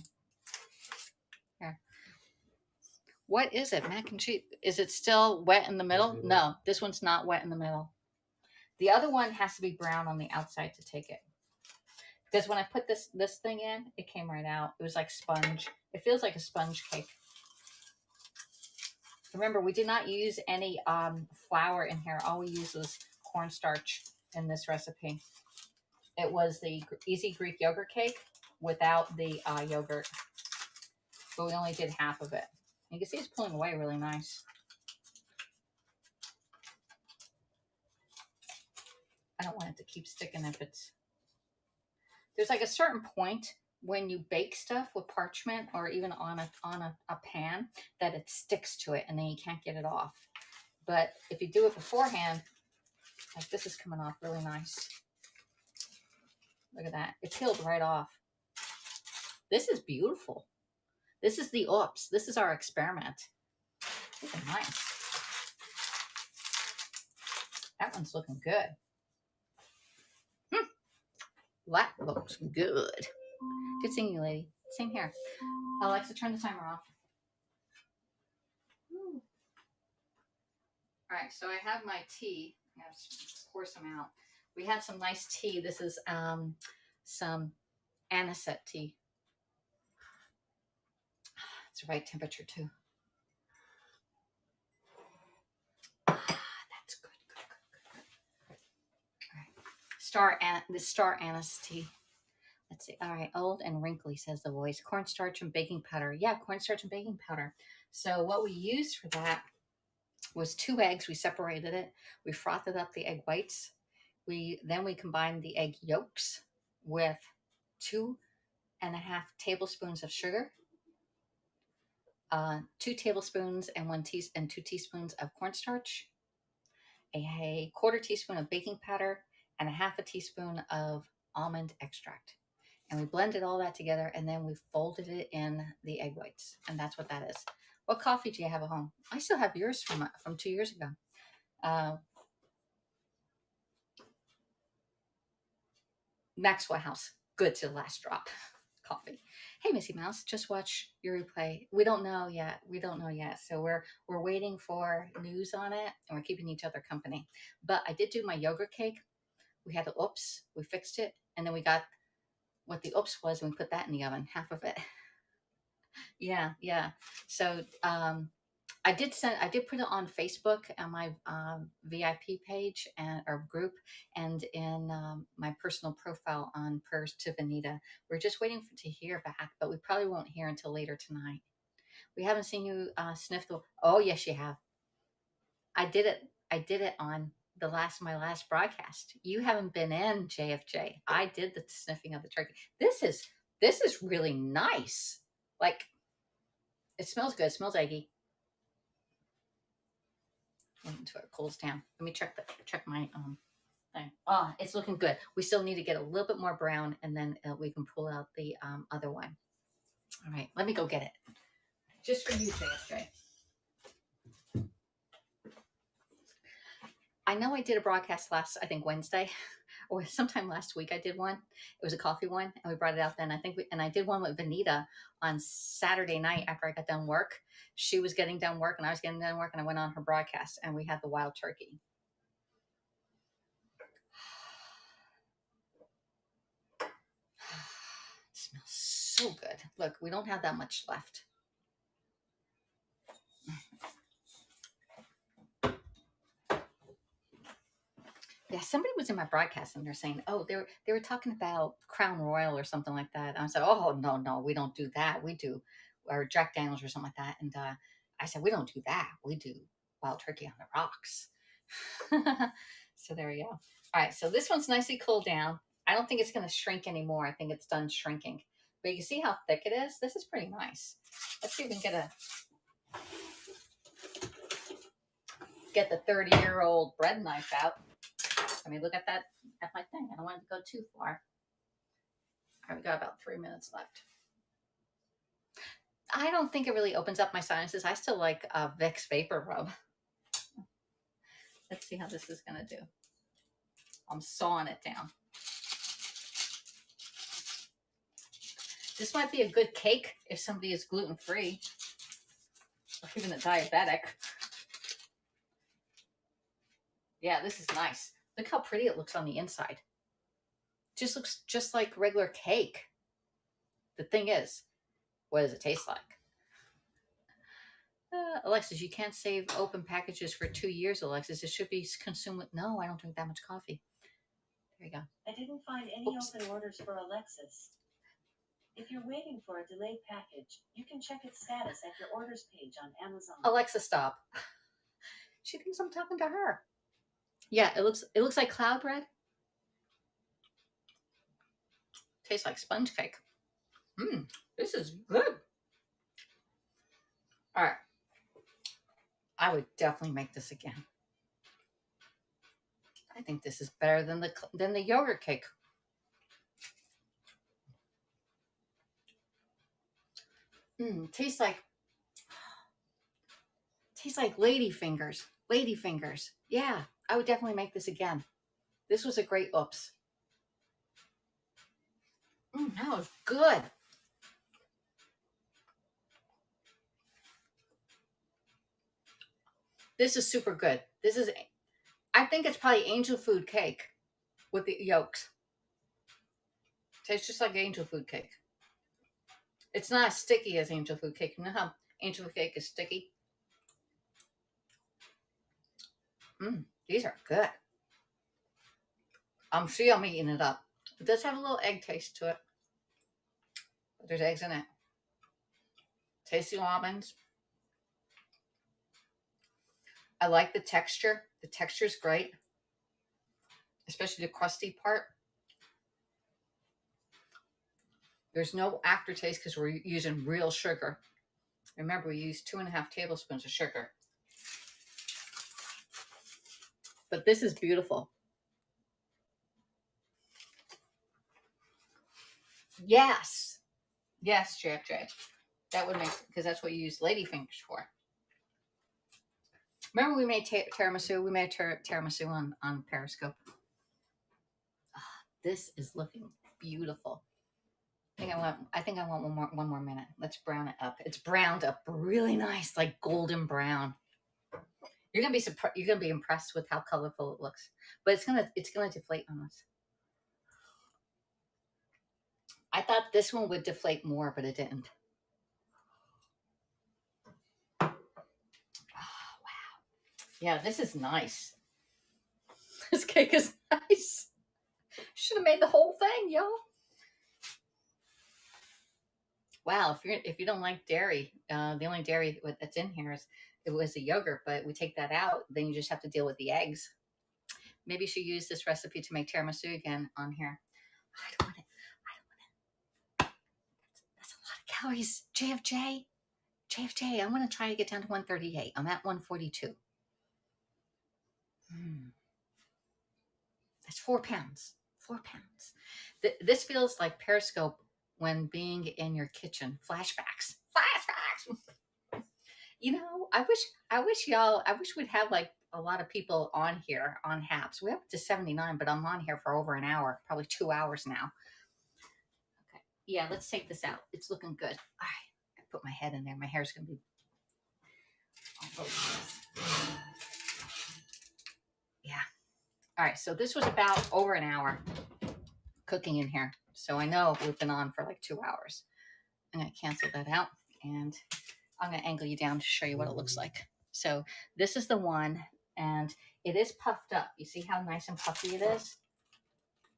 Here. What is it? Mac and cheese. Is it still wet in the middle? No, this one's not wet in the middle. The other one has to be brown on the outside to take it. Because when I put this thing in, it came right out. It was like sponge. It feels like a sponge cake. Remember, we did not use any flour in here. All we used was cornstarch in this recipe. It was the Easy Greek yogurt cake without the yogurt, but we only did half of it. You can see it's pulling away really nice. I don't want it to keep sticking if it's... There's like a certain point when you bake stuff with parchment or even on a pan that it sticks to it and then you can't get it off. But if you do it beforehand, like this is coming off really nice. Look at that. It peeled right off. This is beautiful. This is the oops. This is our experiment. These are nice. That one's looking good. That looks good. Good seeing you, lady. Same here. Alexa, turn the timer off. All right, so I have my tea. I'm going to pour some out. We had some nice tea. This is some anisette tea. It's the right temperature, too. That's good, good, good, good. All right. The star anise tea. Let's see. All right. Old and wrinkly, says the voice. Cornstarch and baking powder. Yeah, cornstarch and baking powder. So what we used for that was 2 eggs. We separated it. We frothed up the egg whites. Then we combined the egg yolks with 2.5 tablespoons of sugar, 2 tablespoons and 2 teaspoons of cornstarch, a 1/4 teaspoon of baking powder, and a 1/2 teaspoon of almond extract. And we blended all that together, and then we folded it in the egg whites, and that's what that is. What coffee do you have at home? I still have yours from 2 years ago. Maxwell House, good to the last drop coffee. Hey, Missy Mouse, just watch your replay. We don't know yet. So we're waiting for news on it, and we're keeping each other company. But I did do my yogurt cake. We had the oops. We fixed it, and then we got what the oops was, and we put that in the oven, half of it. Yeah. So I did put it on Facebook on my VIP page or group, and in my personal profile on Prayers to Vanita. We're just waiting to hear back, but we probably won't hear until later tonight. We haven't seen you sniff the... Oh, yes, you have. I did it on my last broadcast. You haven't been in, JFJ. I did the sniffing of the turkey. This is really nice. Like, it smells good. It smells eggy. Until it cools down. Let me check my thing. Oh, it's looking good. We still need to get a little bit more brown, and then we can pull out the other one. All right, let me go get it. Just for you, JFJ. I know I did a broadcast I think Wednesday, or sometime last week I did one. It was a coffee one, and we brought it out then. I did one with Vanita on Saturday night after I got done work. She was getting done work, and I was getting done work, and I went on her broadcast, and we had the wild turkey. It smells so good. Look, we don't have that much left. Yeah, somebody was in my broadcast and they're saying, oh, they were talking about Crown Royal or something like that. And I said, oh, no, we don't do that. We do, or Jack Daniels or something like that. And I said, we don't do that. We do wild turkey on the rocks. So there you go. All right, so this one's nicely cooled down. I don't think it's going to shrink anymore. I think it's done shrinking. But you can see how thick it is. This is pretty nice. Let's see if we can get the 30-year-old bread knife out. I mean, look at that, at my thing. I don't want it to go too far. All right, we got about 3 minutes left. I don't think it really opens up my sinuses. I still like Vicks Vapor Rub. Let's see how this is going to do. I'm sawing it down. This might be a good cake if somebody is gluten-free or even a diabetic. Yeah, this is nice. Look how pretty it looks on the inside. Just looks just like regular cake. The thing is, what does it taste like? Alexis, you can't save open packages for 2 years, Alexis. It should be consumed with... No, I don't drink that much coffee. There you go. I didn't find any open orders for Alexis. If you're waiting for a delayed package, you can check its status at your orders page on Amazon. Alexa, stop. She thinks I'm talking to her. Yeah, it looks like cloud bread. Tastes like sponge cake. This is good. All right. I would definitely make this again. I think this is better than the yogurt cake. Tastes like lady fingers. Lady fingers. Yeah, I would definitely make this again. This was a great oops. That was good. This is super good. I think it's probably angel food cake with the yolks. Tastes just like angel food cake. It's not as sticky as angel food cake. You know how angel food cake is sticky? These are good. I'm sure I'm eating it up. It does have a little egg taste to it. But there's eggs in it. Tasty almonds. I like the texture. The texture is great. Especially the crusty part. There's no aftertaste because we're using real sugar. Remember, we use 2.5 tablespoons of sugar. But this is beautiful. Yes. Yes, JFJ. That would make, because that's what you use ladyfingers for. Remember we made tiramisu? We made tiramisu on Periscope. This is looking beautiful. I think I want one more minute. Let's brown it up. It's browned up really nice, like golden brown. You're gonna be impressed with how colorful it looks. But it's gonna deflate on us. I thought this one would deflate more, but it didn't. Oh, wow. Yeah, this is nice. This cake is nice. Should have made the whole thing, y'all. Wow, if you don't like dairy, the only dairy that's in here was the yogurt, but we take that out, then you just have to deal with the eggs. Maybe you should use this recipe to make tiramisu again on here. I don't want it. That's a lot of calories. JFJ, I want to try to get down to 138. I'm at 142. That's 4 pounds. 4 pounds. This feels like Periscope when being in your kitchen. Flashbacks. You know, I wish we'd have like a lot of people on here on Haps. We're up to 79, but I'm on here for over an hour, probably 2 hours now. Okay. Yeah, let's take this out. It's looking good. All right. I put my head in there. My hair's going to be. Yeah. All right. So this was about over an hour cooking in here. So I know we've been on for like 2 hours. I'm going to cancel that out and I'm going to angle you down to show you what it looks like. So this is the one, and it is puffed up. You see how nice and puffy it is?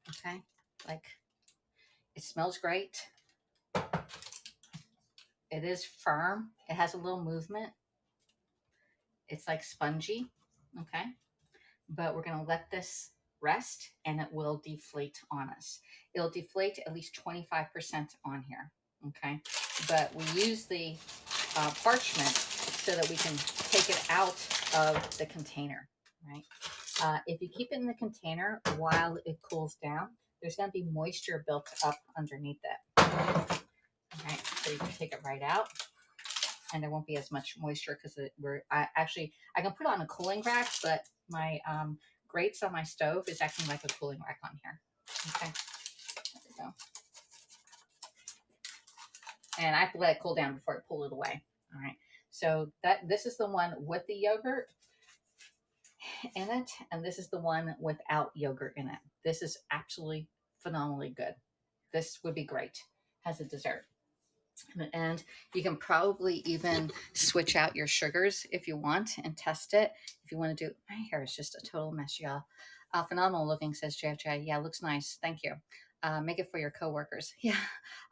Okay. Like, it smells great. It is firm. It has a little movement. It's like spongy. Okay. But we're going to let this rest and it will deflate on us. It'll deflate at least 25% on here. Okay. But we use the parchment so that we can take it out of the container, right? If you keep it in the container while it cools down, there's going to be moisture built up underneath it. All right, so you can take it right out, and there won't be as much moisture because I can put it on a cooling rack, but my grates on my stove is acting like a cooling rack on here. Okay, there we go. And I have to let it cool down before I pull it away. All right. So this is the one with the yogurt in it, and this is the one without yogurt in it. This is absolutely phenomenally good. This would be great as a dessert. And you can probably even switch out your sugars if you want and test it. If you want to do, my hair is just a total mess, y'all. Phenomenal looking, says JFJ. Yeah, looks nice. Thank you. Make it for your coworkers. Yeah,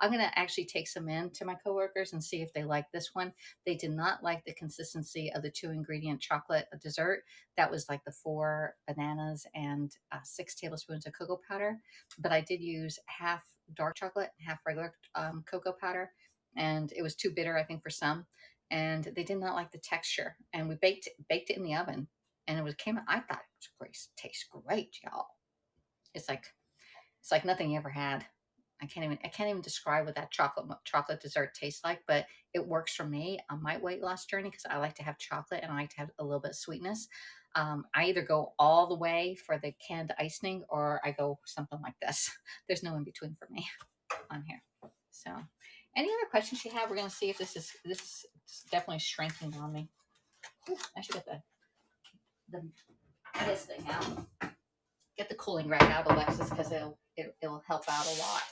I'm gonna actually take some in to my coworkers and see if they like this one. They did not like the consistency of the 2 ingredient chocolate dessert. That was like the 4 bananas and 6 tablespoons of cocoa powder. But I did use half dark chocolate, half regular cocoa powder, and it was too bitter, I think, for some. And they did not like the texture. And we baked it in the oven, and it was came. I thought it was great. Tastes great, y'all. It's like nothing you ever had. I can't even describe what that chocolate dessert tastes like, but it works for me on my weight loss journey because I like to have chocolate and I like to have a little bit of sweetness. I either go all the way for the canned icing or I go something like this. There's no in between for me on here. So, any other questions you have? We're gonna see if this is definitely shrinking on me. Ooh, I should get the this thing out. Get the cooling rack out, Alexis, because it'll help out a lot.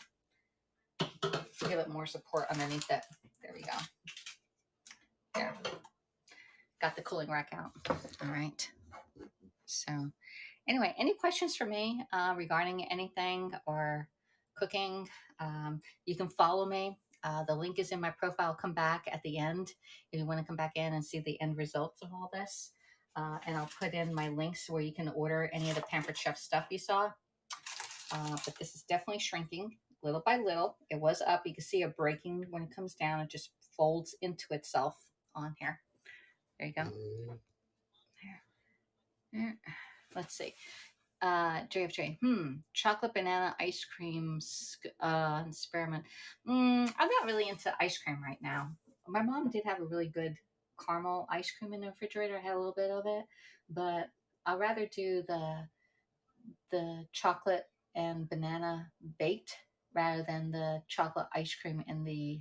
Give it more support underneath it. There we go. There. Got the cooling rack out. All right. So, anyway, any questions for me regarding anything or cooking? You can follow me. The link is in my profile. Come back at the end if you want to come back in and see the end results of all this. And I'll put in my links where you can order any of the Pampered Chef stuff you saw. But this is definitely shrinking little by little. It was up. You can see it breaking when it comes down. It just folds into itself on here. There you go. There. Let's see. JFJ. Chocolate banana ice cream experiment. I'm not really into ice cream right now. My mom did have a really good caramel ice cream in the refrigerator. I had a little bit of it, but I'd rather do the chocolate and banana baked rather than the chocolate ice cream in the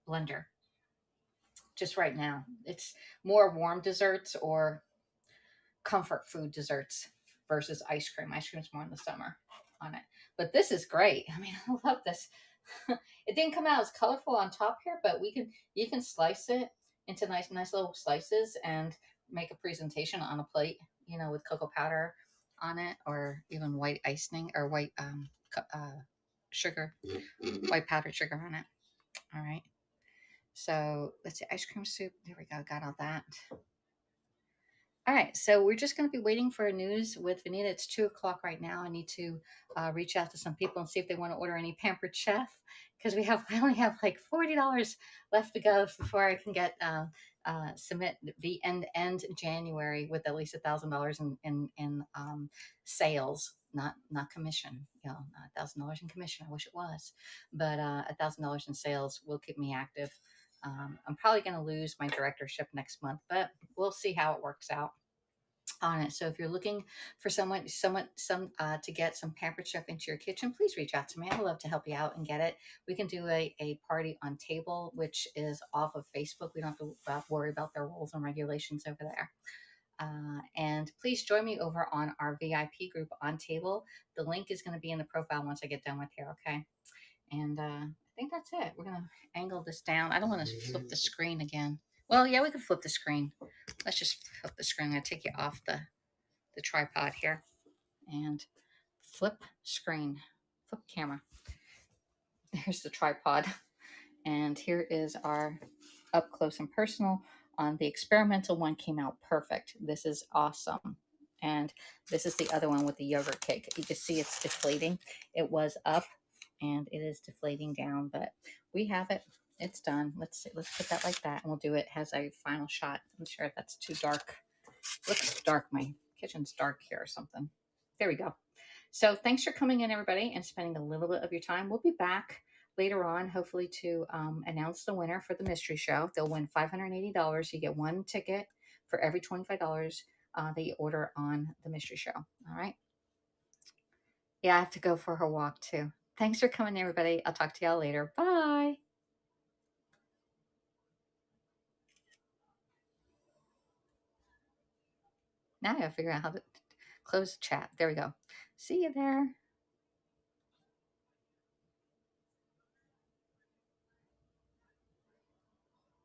blender. Just right now, it's more warm desserts or comfort food desserts versus ice cream. Ice cream is more in the summer on it. But this is great. I mean, I love this. It didn't come out as colorful on top here, but you can slice it into nice little slices and make a presentation on a plate, with cocoa powder on it or even white icing or white sugar, white powdered sugar on it. All right. So let's see, ice cream soup. There we go. Got all that. All right, so we're just going to be waiting for news with Vanita. It's 2 o'clock right now. I need to reach out to some people and see if they want to order any Pampered Chef because I only have like $40 left to go before I can get submit the end January with at least $1,000 in sales, not commission. Not $1,000 in commission. I wish it was, but $1,000 in sales will keep me active. I'm probably going to lose my directorship next month, but we'll see how it works out on it. So if you're looking for some to get some Pampered Chef into your kitchen, please reach out to me. I would love to help you out and get it. We can do a party on table, which is off of Facebook. We don't have to worry about their rules and regulations over there. And please join me over on our VIP group on table. The link is going to be in the profile once I get done with here. Okay. And I think that's it. We're going to angle this down. I don't want to flip the screen again. Well, yeah, we can flip the screen. Let's just flip the screen. I'm going to take you off the tripod here and flip screen, flip camera. There's the tripod. And here is our up close and personal on the experimental one came out perfect. This is awesome. And this is the other one with the yogurt cake. You can see it's deflating. It was up and it is deflating down, but we have it. It's done. Let's see. Let's put that like that and we'll do it as a final shot. I'm sure that's too dark. Looks dark. My kitchen's dark here or something. There we go. So thanks for coming in, everybody, and spending a little bit of your time. We'll be back later on, hopefully, to announce the winner for the mystery show. They'll win $580. You get one ticket for every $25 that you order on the mystery show. All right. Yeah, I have to go for her walk too. Thanks for coming, everybody. I'll talk to y'all later. Bye. Now I gotta figure out how to close the chat. There we go. See you there.